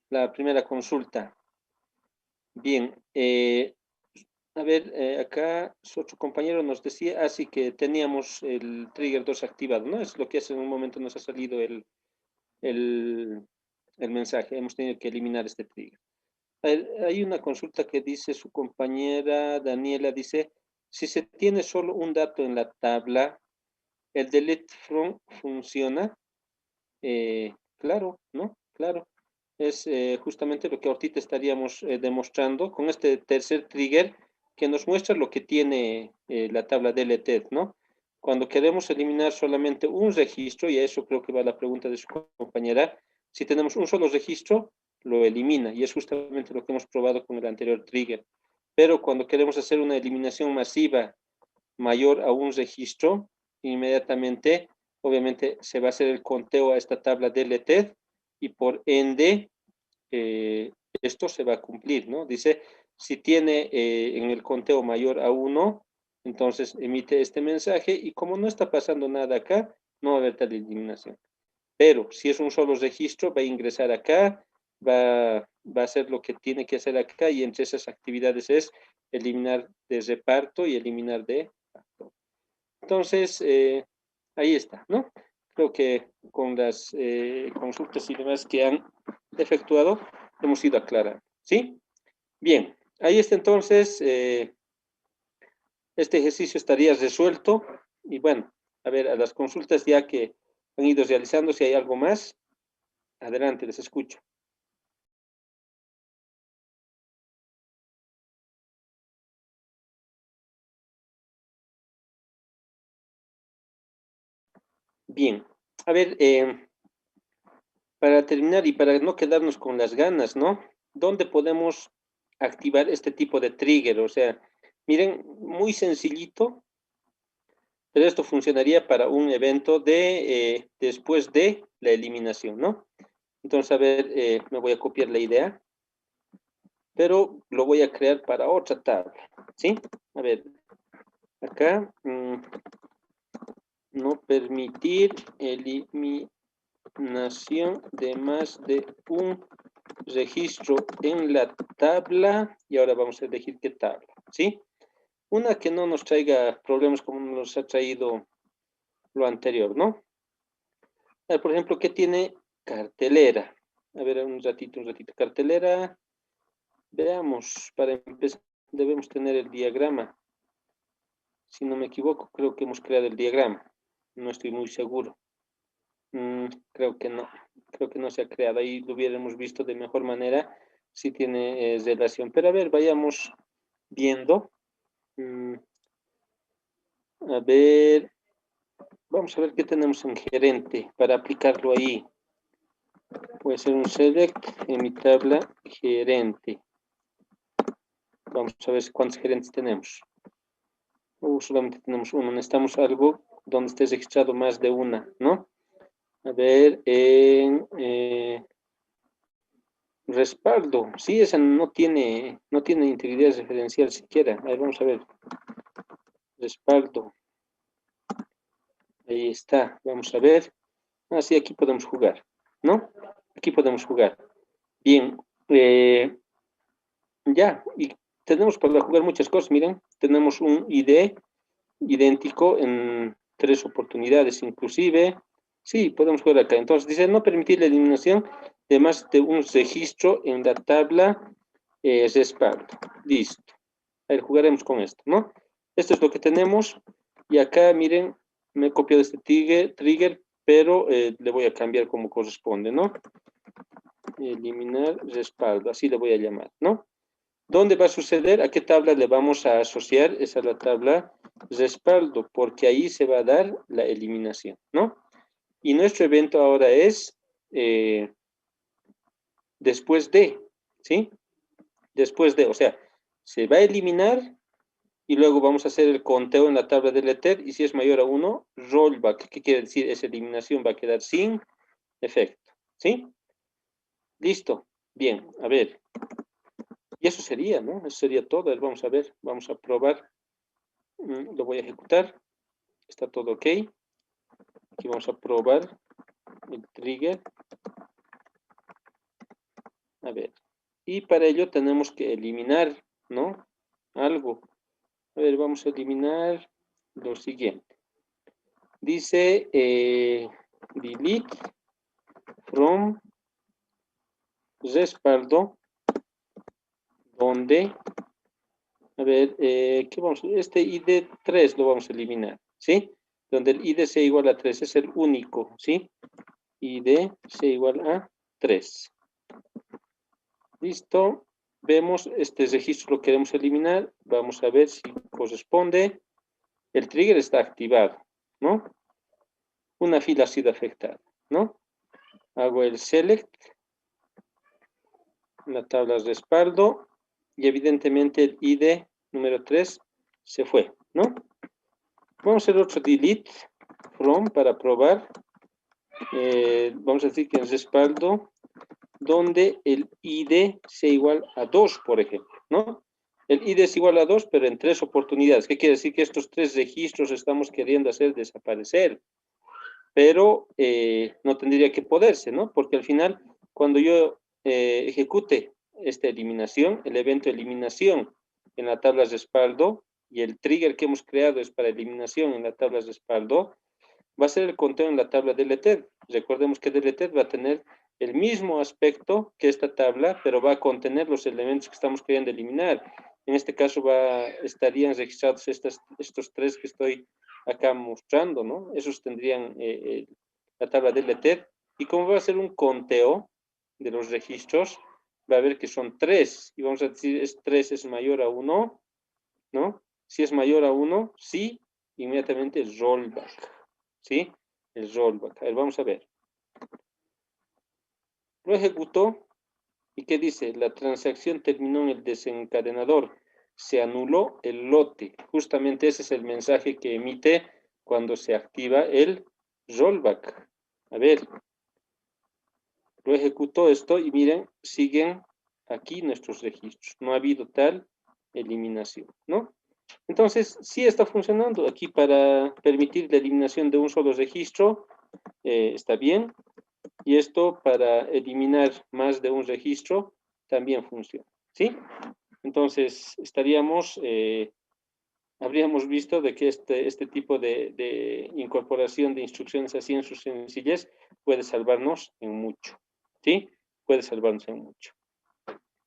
la primera consulta. Bien. A ver, acá su otro compañero nos decía, así que teníamos el trigger 2 activado, ¿no? Es lo que hace en un momento nos ha salido el mensaje. Hemos tenido que eliminar este trigger. Hay una consulta que dice su compañera Daniela, dice, si se tiene solo un dato en la tabla, ¿el delete from funciona? Claro, ¿no? Claro. Es justamente lo que ahorita estaríamos demostrando con este tercer trigger que nos muestra lo que tiene la tabla deleted, ¿no? Cuando queremos eliminar solamente un registro, y a eso creo que va la pregunta de su compañera, si tenemos un solo registro, lo elimina, y es justamente lo que hemos probado con el anterior trigger. Pero cuando queremos hacer una eliminación masiva mayor a un registro, inmediatamente, obviamente, se va a hacer el conteo a esta tabla deleted, y por ende, esto se va a cumplir, ¿no? Dice, si tiene en el conteo mayor a 1, entonces emite este mensaje, y como no está pasando nada acá, no va a haber tal eliminación. Pero si es un solo registro, va a ingresar acá, va a hacer lo que tiene que hacer acá, y entre esas actividades es eliminar de reparto y eliminar de factor. Entonces, ahí está, ¿no? Creo que con las consultas y demás que han efectuado, hemos ido aclarando, ¿sí? Bien, ahí está entonces, este ejercicio estaría resuelto, y bueno, a ver, a las consultas ya que han ido realizando, si hay algo más, adelante, les escucho. Bien, a ver, para terminar y para no quedarnos con las ganas, ¿no? ¿Dónde podemos activar este tipo de trigger? O sea, miren, muy sencillito, pero esto funcionaría para un evento de después de la eliminación, ¿no? Entonces, a ver, me voy a copiar la idea, pero lo voy a crear para otra tabla, ¿sí? A ver, acá, no permitir eliminación de más de un registro en la tabla, y ahora vamos a elegir qué tabla, ¿sí? Una que no nos traiga problemas como nos ha traído lo anterior, ¿no? A ver, por ejemplo, ¿qué tiene cartelera? A ver, un ratito, cartelera. Veamos, para empezar, debemos tener el diagrama. Si no me equivoco, creo que hemos creado el diagrama. No estoy muy seguro. Creo que no se ha creado. Ahí lo hubiéramos visto de mejor manera si tiene relación. Pero a ver, vayamos viendo. A ver, vamos a ver qué tenemos en gerente para aplicarlo ahí. Puede ser un select en mi tabla gerente. Vamos a ver cuántos gerentes tenemos. Solamente tenemos uno. Necesitamos algo donde esté registrado más de una, ¿no? A ver, en respaldo. Sí, esa no tiene integridad referencial siquiera. A ver, vamos a ver. Respaldo. Ahí está. Vamos a ver. Ah, sí, aquí podemos jugar, ¿no? Aquí podemos jugar. Bien. Ya, y tenemos para jugar muchas cosas. Miren, tenemos un ID idéntico en 3 oportunidades inclusive. Sí, podemos jugar acá. Entonces dice no permitir la eliminación de más de un registro en la tabla respaldo. Listo. A ver, jugaremos con esto, ¿no? Esto es lo que tenemos. Y acá, miren, me he copiado este trigger, pero le voy a cambiar como corresponde, ¿no? Eliminar respaldo, así le voy a llamar, ¿no? ¿Dónde va a suceder? ¿A qué tabla le vamos a asociar? Esa es la tabla respaldo, porque ahí se va a dar la eliminación, ¿no? Y nuestro evento ahora es después de, ¿sí? Después de, o sea, se va a eliminar y luego vamos a hacer el conteo en la tabla de deleted, y si es mayor a 1, rollback. ¿Qué quiere decir? Esa eliminación va a quedar sin efecto, ¿sí? Listo. Bien, a ver. Y eso sería, ¿no? Eso sería todo. Vamos a ver, vamos a probar. Lo voy a ejecutar. Está todo ok. Aquí vamos a probar. el trigger. A ver, y para ello tenemos que eliminar, ¿no? Algo. A ver, vamos a eliminar lo siguiente. Dice delete from respaldo, donde, a ver, ¿qué vamos a hacer? Este ID 3 lo vamos a eliminar, ¿sí? Donde el ID sea igual a 3, es el único, ¿sí? ID sea igual a 3. Listo. Vemos este registro lo queremos eliminar. Vamos a ver si corresponde. El trigger está activado, ¿no? Una fila ha sido afectada, ¿no? Hago el select, la tabla de respaldo, y evidentemente el ID número 3 se fue, ¿no? Vamos a hacer otro delete from para probar. Vamos a decir que en respaldo, donde el ID sea igual a 2, por ejemplo, ¿no? El ID es igual a 2, pero en 3 oportunidades. ¿Qué quiere decir? Que estos 3 registros estamos queriendo hacer desaparecer. Pero no tendría que poderse, ¿no? Porque al final, cuando yo ejecute esta eliminación, el evento eliminación en la tabla de respaldo, y el trigger que hemos creado es para eliminación en la tabla de respaldo, va a ser el conteo en la tabla deleted. Recordemos que deleted va a tener el mismo aspecto que esta tabla, pero va a contener los elementos que estamos queriendo eliminar. En este caso estarían registrados estos 3 que estoy acá mostrando, ¿no? Esos tendrían la tabla deleted. Y como va a ser un conteo de los registros, va a ver que son 3. Y vamos a decir, 3 es mayor a 1, ¿no? Si es mayor a 1, sí, inmediatamente rollback. ¿Sí? El rollback. A ver, vamos a ver. Lo ejecutó. ¿Y qué dice? La transacción terminó en el desencadenador. Se anuló el lote. Justamente ese es el mensaje que emite cuando se activa el rollback. A ver. Lo ejecutó esto y miren, siguen aquí nuestros registros. No ha habido tal eliminación, ¿no? Entonces, sí está funcionando. Aquí para permitir la eliminación de un solo registro, está bien. Y esto para eliminar más de un registro también funciona, ¿sí? Entonces, habríamos visto de que este tipo de incorporación de instrucciones así en su sencillez puede salvarnos en mucho, ¿sí? Puede salvarnos en mucho.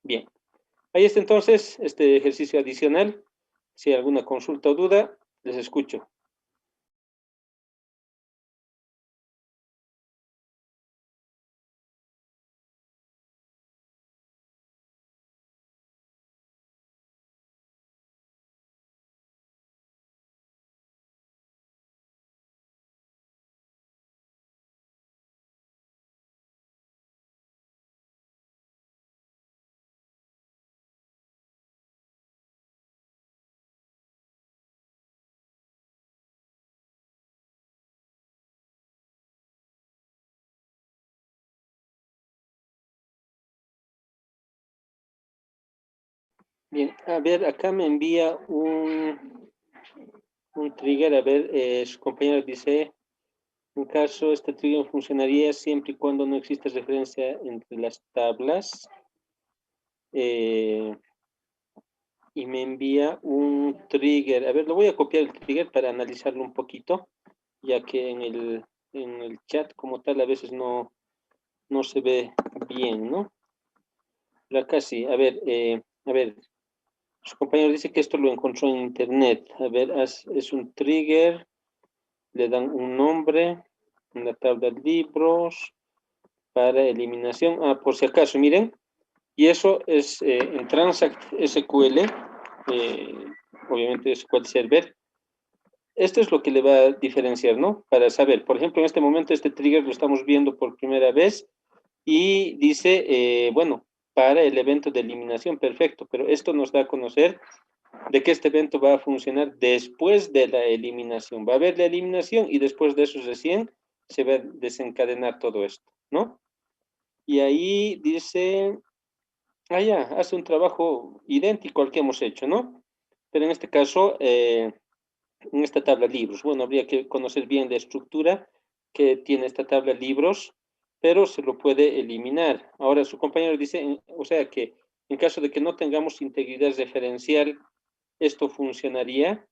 Bien. Ahí está entonces este ejercicio adicional. Si hay alguna consulta o duda, les escucho. Bien, a ver, acá me envía un trigger. A ver, su compañero dice, en caso, este trigger funcionaría siempre y cuando no exista referencia entre las tablas. Y me envía un trigger. A ver, lo voy a copiar el trigger para analizarlo un poquito, ya que en el chat como tal a veces no se ve bien, ¿no? Pero acá sí. A ver, su compañero dice que esto lo encontró en internet. A ver, es un trigger, le dan un nombre, en la tabla de libros, para eliminación. Ah, por si acaso, miren. Y eso es en Transact SQL, obviamente SQL Server. Esto es lo que le va a diferenciar, ¿no? Para saber, por ejemplo, en este momento este trigger lo estamos viendo por primera vez y dice, bueno, para el evento de eliminación, perfecto, pero esto nos da a conocer de que este evento va a funcionar después de la eliminación. Va a haber la eliminación y después de eso recién se va a desencadenar todo esto, ¿no? Y ahí dice, ya, hace un trabajo idéntico al que hemos hecho, ¿no? Pero en este caso, en esta tabla de libros, bueno, habría que conocer bien la estructura que tiene esta tabla libros, pero se lo puede eliminar. Ahora su compañero dice, o sea que en caso de que no tengamos integridad referencial, ¿esto funcionaría?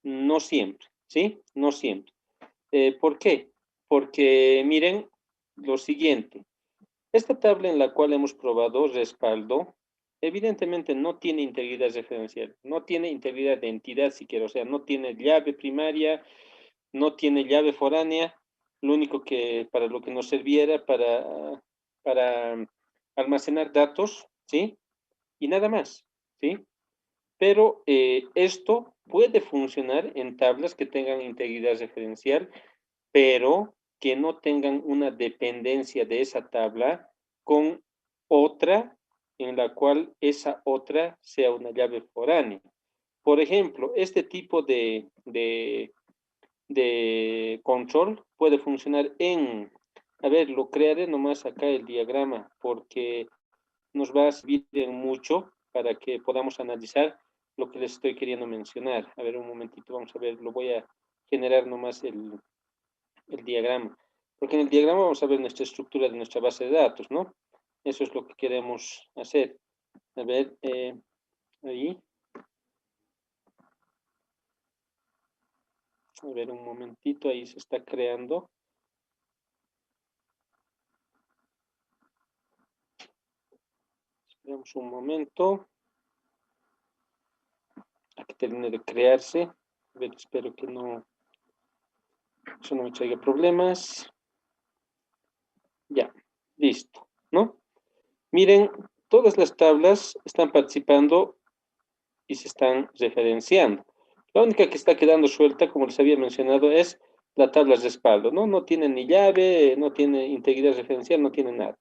No siempre, ¿sí? No siempre. ¿Por qué? Porque miren lo siguiente. Esta tabla en la cual hemos probado respaldo, evidentemente no tiene integridad referencial, no tiene integridad de entidad siquiera, o sea, no tiene llave primaria, no tiene llave foránea, lo único que para lo que nos serviera para almacenar datos, ¿sí? Y nada más, ¿sí? Pero esto puede funcionar en tablas que tengan integridad referencial, pero que no tengan una dependencia de esa tabla con otra en la cual esa otra sea una llave foránea. Por ejemplo, este tipo de control puede funcionar a ver, lo crearé nomás acá el diagrama porque nos va a servir en mucho para que podamos analizar lo que les estoy queriendo mencionar. A ver, un momentito, vamos a ver, lo voy a generar nomás el diagrama. Porque en el diagrama vamos a ver nuestra estructura de nuestra base de datos, ¿no? Eso es lo que queremos hacer. A ver, ahí. A ver, un momentito, ahí se está creando. Esperamos un momento. A que termine de crearse. A ver, espero que no, eso no me traiga problemas. Ya, listo, ¿no? Miren, todas las tablas están participando y se están referenciando. La única que está quedando suelta, como les había mencionado, es la tabla de respaldo, ¿no? No tiene ni llave, no tiene integridad referencial, no tiene nada.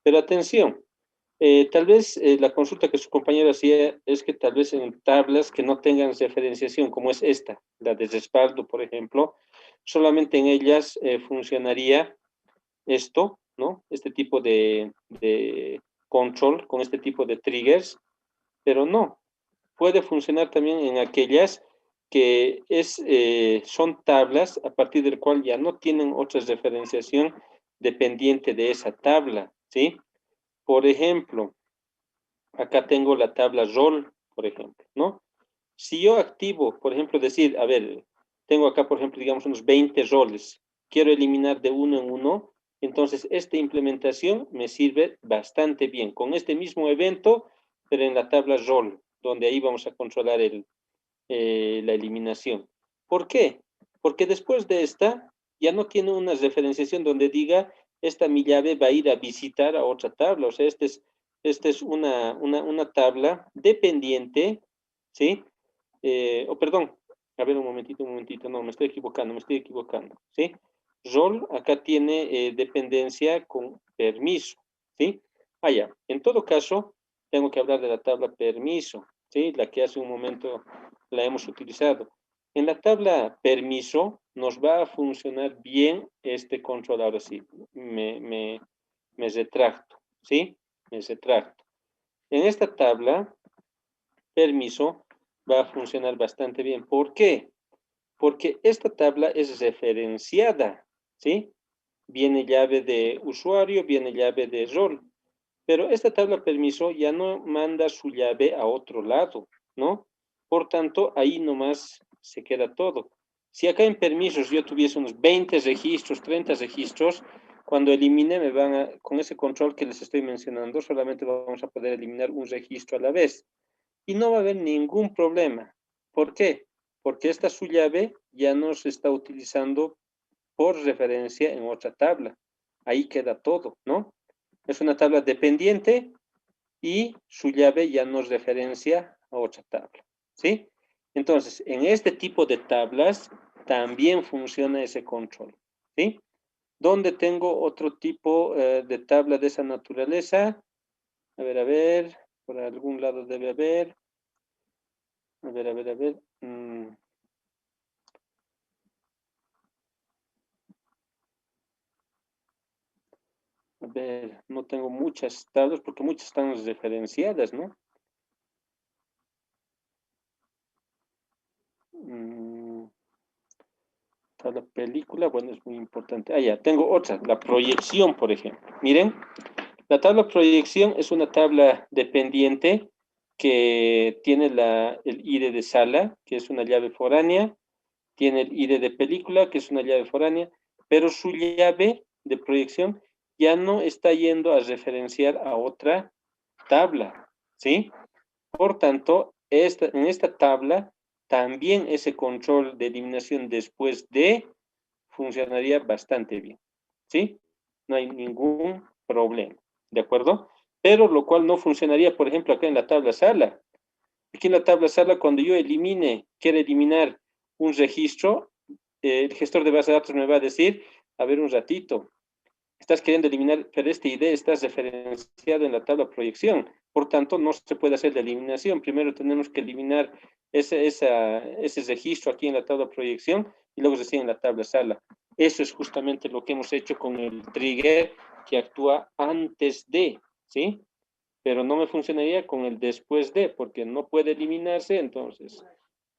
Pero atención, tal vez la consulta que su compañero hacía es que tal vez en tablas que no tengan referenciación, como es esta, la de respaldo, por ejemplo, solamente en ellas funcionaría esto, ¿no? Este tipo de control con este tipo de triggers, pero no. Puede funcionar también en aquellas que son tablas a partir del cual ya no tienen otra referenciación dependiente de esa tabla, ¿sí? Por ejemplo, acá tengo la tabla rol, por ejemplo, ¿no? Si yo activo, por ejemplo, decir, a ver, tengo acá, por ejemplo, digamos unos 20 roles, quiero eliminar de uno en uno, entonces esta implementación me sirve bastante bien, con este mismo evento, pero en la tabla rol, donde ahí vamos a controlar la eliminación. ¿Por qué? Porque después de esta, ya no tiene una referenciación donde diga, esta mi llave va a ir a visitar a otra tabla, o sea, esta es una tabla dependiente, ¿sí? Perdón, a ver un momentito, no, me estoy equivocando, ¿sí? Rol acá tiene dependencia con permiso, ¿sí? Ya, en todo caso, tengo que hablar de la tabla permiso, ¿sí? La que hace un momento la hemos utilizado. En la tabla permiso nos va a funcionar bien este control, ahora sí, me retracto, ¿sí? Me retracto. En esta tabla, permiso, va a funcionar bastante bien. ¿Por qué? Porque esta tabla es referenciada, ¿sí? Viene llave de usuario, viene llave de rol. Pero esta tabla permiso ya no manda su llave a otro lado, ¿no? Por tanto, ahí nomás se queda todo. Si acá en permisos yo tuviese unos 20 registros, 30 registros, cuando elimine con ese control que les estoy mencionando, solamente vamos a poder eliminar un registro a la vez. Y no va a haber ningún problema. ¿Por qué? Porque esta su llave ya no se está utilizando por referencia en otra tabla. Ahí queda todo, ¿no? Es una tabla dependiente y su llave ya nos referencia a otra tabla, ¿sí? Entonces, en este tipo de tablas también funciona ese control, ¿sí? ¿Dónde tengo otro tipo de tabla de esa naturaleza? A ver, por algún lado debe haber. A ver. A ver, no tengo muchas tablas porque muchas están referenciadas, ¿no? tabla película, bueno, es muy importante. Ah, ya, tengo otra, la proyección, por ejemplo. Miren, la tabla proyección es una tabla dependiente que tiene el ID de sala, que es una llave foránea, tiene el ID de película, que es una llave foránea, pero su llave de proyección ya no está yendo a referenciar a otra tabla, ¿sí? Por tanto, en esta tabla también ese control de eliminación después de funcionaría bastante bien, ¿sí? No hay ningún problema, ¿de acuerdo? Pero lo cual no funcionaría, por ejemplo, acá en la tabla sala. Aquí en la tabla sala, cuando yo quiero eliminar un registro, el gestor de base de datos me va a decir, a ver un ratito, estás queriendo eliminar, pero este ID está referenciado en la tabla proyección, por tanto no se puede hacer la eliminación. Primero tenemos que eliminar ese registro aquí en la tabla proyección y luego recién en la tabla sala. Eso es justamente lo que hemos hecho con el trigger que actúa antes de, ¿sí? Pero no me funcionaría con el después de, porque no puede eliminarse, entonces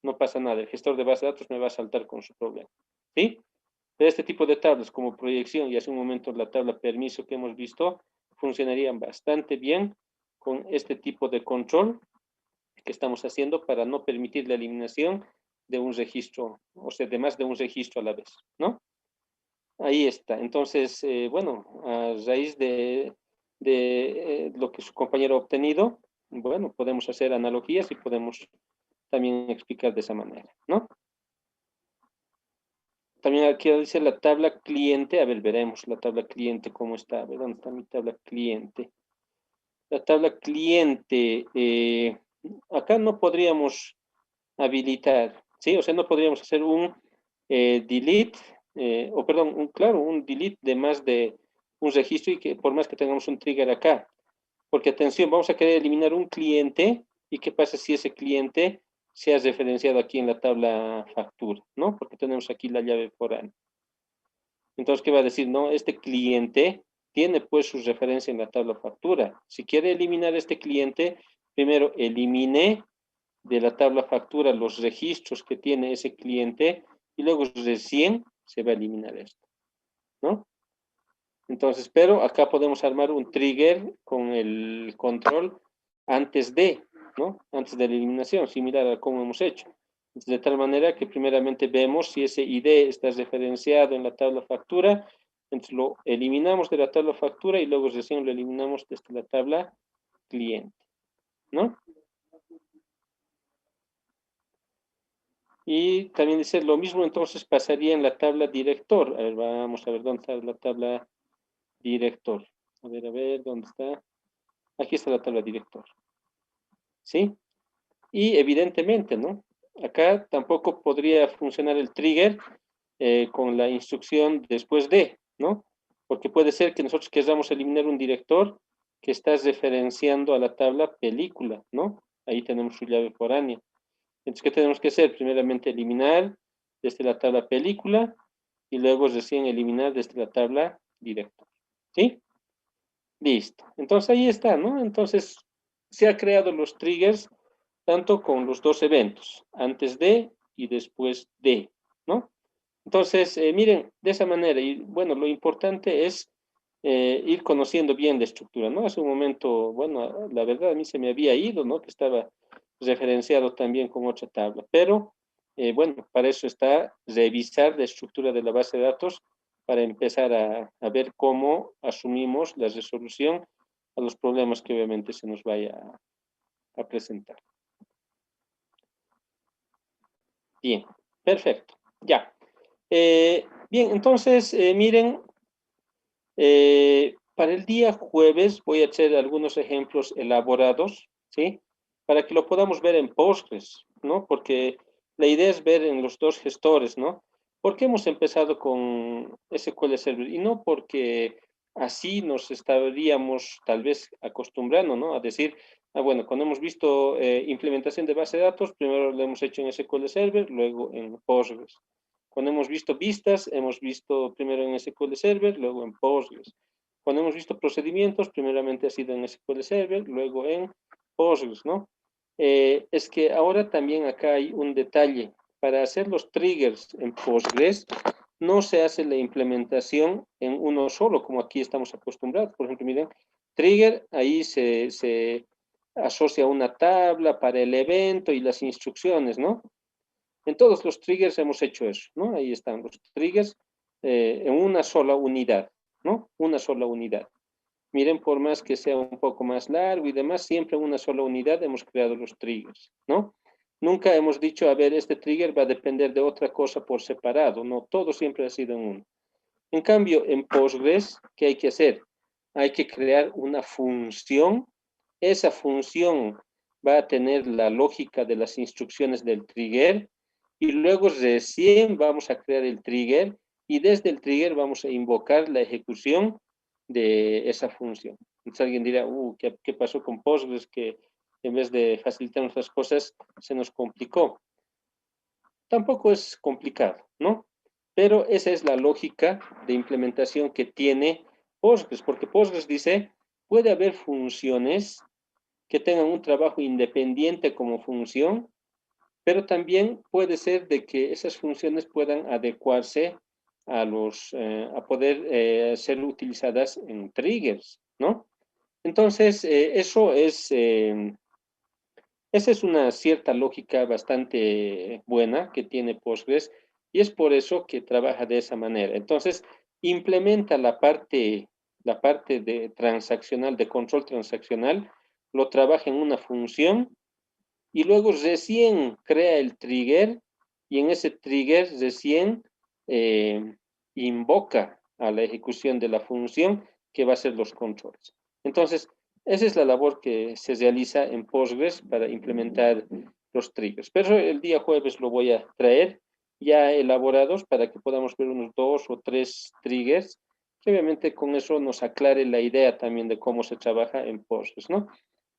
no pasa nada. El gestor de base de datos me va a saltar con su problema, ¿sí? De este tipo de tablas como proyección y hace un momento la tabla permiso que hemos visto funcionarían bastante bien con este tipo de control que estamos haciendo para no permitir la eliminación de un registro, o sea, de más de un registro a la vez, ¿no? Ahí está. Entonces, bueno, a raíz de lo que su compañero ha obtenido, bueno, podemos hacer analogías y podemos también explicar de esa manera, ¿no? También aquí dice la tabla cliente. A ver, veremos la tabla cliente cómo está. A ver, ¿dónde está mi tabla cliente? La tabla cliente, acá no podríamos habilitar, ¿sí? O sea, no podríamos hacer un delete, o perdón, un delete de más de un registro y que por más que tengamos un trigger acá. Porque atención, vamos a querer eliminar un cliente y qué pasa si ese cliente se ha referenciado aquí en la tabla factura, ¿no? Porque tenemos aquí la llave foránea. Entonces, ¿qué va a decir? No, este cliente tiene pues su referencia en la tabla factura. Si quiere eliminar este cliente, primero elimine de la tabla factura los registros que tiene ese cliente y luego recién se va a eliminar esto, ¿no? Entonces, pero acá podemos armar un trigger con el control antes de, ¿no? Antes de la eliminación, similar a como hemos hecho. Entonces, de tal manera que primeramente vemos si ese ID está referenciado en la tabla factura, entonces lo eliminamos de la tabla factura y luego recién lo eliminamos desde la tabla cliente, ¿no? Y también dice lo mismo, entonces pasaría en la tabla director. A ver, vamos a ver dónde está la tabla director. A ver, ¿dónde está? Aquí está la tabla director. ¿Sí? Y evidentemente, ¿no? Acá tampoco podría funcionar el trigger con la instrucción después de, ¿no? Porque puede ser que nosotros queramos eliminar un director que está referenciando a la tabla película, ¿no? Ahí tenemos su llave foránea. Entonces, ¿qué tenemos que hacer? Primeramente eliminar desde la tabla película y luego recién eliminar desde la tabla director. ¿Sí? Listo. Entonces ahí está, ¿no? Entonces se han creado los triggers tanto con los dos eventos, antes de y después de, ¿no? Entonces, miren, de esa manera, y bueno, lo importante es ir conociendo bien la estructura, ¿no? Hace un momento, bueno, la verdad a mí se me había ido, ¿no? Que estaba referenciado también con otra tabla, pero bueno, para eso está revisar la estructura de la base de datos para empezar a ver cómo asumimos la resolución a los problemas que obviamente se nos vaya a presentar. Bien, perfecto, ya. Bien, entonces, miren, para el día jueves voy a hacer algunos ejemplos elaborados, ¿sí? Para que lo podamos ver en Postgres, ¿no? Porque la idea es ver en los dos gestores, ¿no? ¿Por qué hemos empezado con SQL Server? Y no porque así nos estaríamos tal vez acostumbrando, ¿no? A decir, bueno, cuando hemos visto implementación de base de datos, primero lo hemos hecho en SQL Server, luego en Postgres. Cuando hemos visto vistas, hemos visto primero en SQL Server, luego en Postgres. Cuando hemos visto procedimientos, primeramente ha sido en SQL Server, luego en Postgres, ¿no? Es que ahora también acá hay un detalle para hacer los triggers en Postgres, no se hace la implementación en uno solo, como aquí estamos acostumbrados. Por ejemplo, miren, trigger, ahí se asocia una tabla para el evento y las instrucciones, ¿no? En todos los triggers hemos hecho eso, ¿no? Ahí están los triggers en una sola unidad, ¿no? Una sola unidad. Miren, por más que sea un poco más largo y demás, siempre en una sola unidad hemos creado los triggers, ¿no? Nunca hemos dicho, a ver, este trigger va a depender de otra cosa por separado, no, todo siempre ha sido en uno. En cambio, en Postgres, ¿qué hay que hacer? Hay que crear una función. Esa función va a tener la lógica de las instrucciones del trigger y luego recién vamos a crear el trigger y desde el trigger vamos a invocar la ejecución de esa función. Entonces alguien dirá, ¿qué pasó con Postgres? Que en vez de facilitar nuestras cosas, se nos complicó. Tampoco es complicado, ¿no? Pero esa es la lógica de implementación que tiene Postgres, porque Postgres dice, puede haber funciones que tengan un trabajo independiente como función, pero también puede ser de que esas funciones puedan adecuarse a poder ser utilizadas en triggers, ¿no? Entonces, esa es una cierta lógica bastante buena que tiene Postgres y es por eso que trabaja de esa manera. Entonces, implementa la parte de transaccional, de control transaccional, lo trabaja en una función y luego recién crea el trigger y en ese trigger recién invoca a la ejecución de la función que va a ser los controles. Entonces, esa es la labor que se realiza en Postgres para implementar los triggers. Pero el día jueves lo voy a traer ya elaborados para que podamos ver unos 2 o 3 triggers, que obviamente con eso nos aclare la idea también de cómo se trabaja en Postgres, ¿no?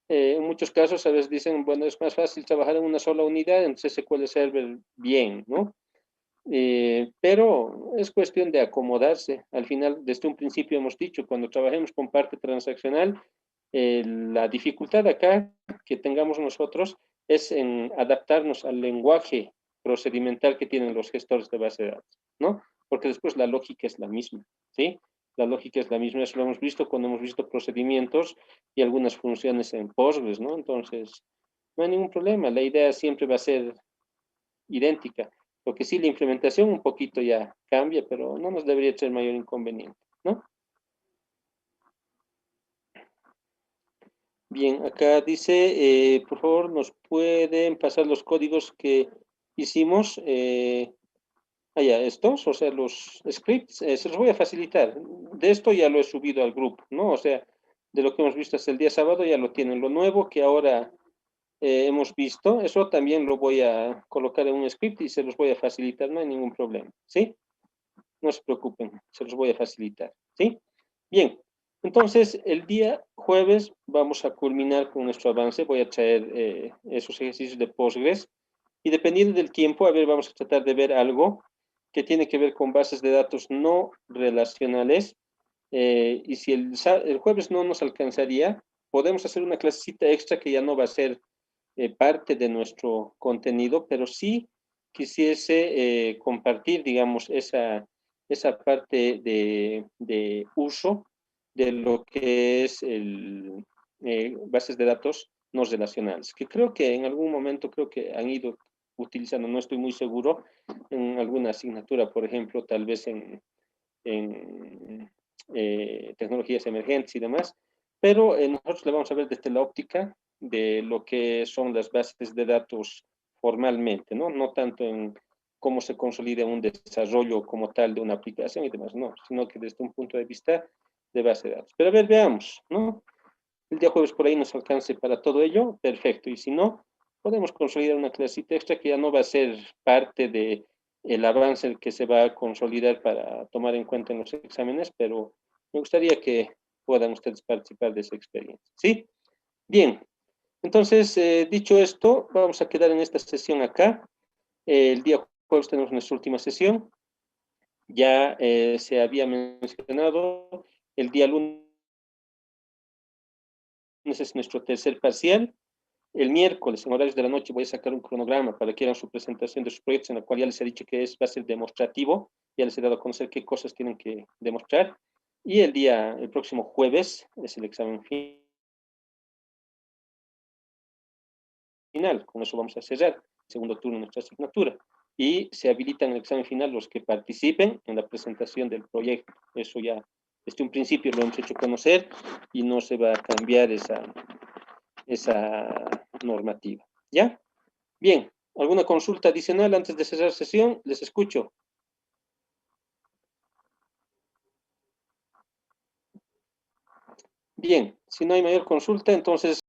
En muchos casos a veces dicen, bueno, es más fácil trabajar en una sola unidad, entonces SQL Server bien, ¿no? Pero es cuestión de acomodarse. Al final, desde un principio hemos dicho, cuando trabajemos con parte transaccional, la dificultad acá que tengamos nosotros es en adaptarnos al lenguaje procedimental que tienen los gestores de base de datos, ¿no? Porque después la lógica es la misma, ¿sí? La lógica es la misma, eso lo hemos visto cuando hemos visto procedimientos y algunas funciones en Postgres, ¿no? Entonces, no hay ningún problema, la idea siempre va a ser idéntica. Lo que sí, la implementación un poquito ya cambia, pero no nos debería ser mayor inconveniente, ¿no? Bien, acá dice, por favor, ¿nos pueden pasar los códigos que hicimos? Ya, estos, o sea, los scripts, se los voy a facilitar. De esto ya lo he subido al grupo, ¿no? O sea, de lo que hemos visto hasta el día sábado ya lo tienen. Lo nuevo que ahora hemos visto, eso también lo voy a colocar en un script y se los voy a facilitar, no hay ningún problema, ¿sí? No se preocupen, se los voy a facilitar, ¿sí? Bien, entonces el día jueves vamos a culminar con nuestro avance, voy a traer esos ejercicios de Postgres y dependiendo del tiempo, a ver, vamos a tratar de ver algo que tiene que ver con bases de datos no relacionales y si el jueves no nos alcanzaría, podemos hacer una clasecita extra que ya no va a ser parte de nuestro contenido, pero sí quisiese compartir, digamos, esa parte de uso de lo que es bases de datos no relacionales, que creo que en algún momento creo que han ido utilizando, no estoy muy seguro, en alguna asignatura, por ejemplo, tal vez en tecnologías emergentes y demás, pero nosotros le vamos a ver desde la óptica de lo que son las bases de datos formalmente, ¿no? No tanto en cómo se consolida un desarrollo como tal de una aplicación y demás, no, sino que desde un punto de vista de base de datos. Pero a ver, veamos, ¿no? El día jueves por ahí nos alcance para todo ello, perfecto, y si no, podemos consolidar una clasita extra que ya no va a ser parte de el avance que se va a consolidar para tomar en cuenta en los exámenes, pero me gustaría que puedan ustedes participar de esa experiencia, ¿sí? Bien, entonces, dicho esto, vamos a quedar en esta sesión acá. El día jueves tenemos nuestra última sesión. Ya se había mencionado, el día lunes es nuestro tercer parcial. El miércoles, en horarios de la noche, voy a sacar un cronograma para que hagan su presentación de sus proyectos, en el cual ya les he dicho que va a ser demostrativo, ya les he dado a conocer qué cosas tienen que demostrar. Y el próximo jueves, es el examen final. Con eso vamos a cerrar el segundo turno de nuestra asignatura. Y se habilitan en el examen final los que participen en la presentación del proyecto. Eso ya, desde un principio lo hemos hecho conocer y no se va a cambiar esa normativa. ¿Ya? Bien, ¿alguna consulta adicional antes de cerrar sesión? Les escucho. Bien, si no hay mayor consulta, entonces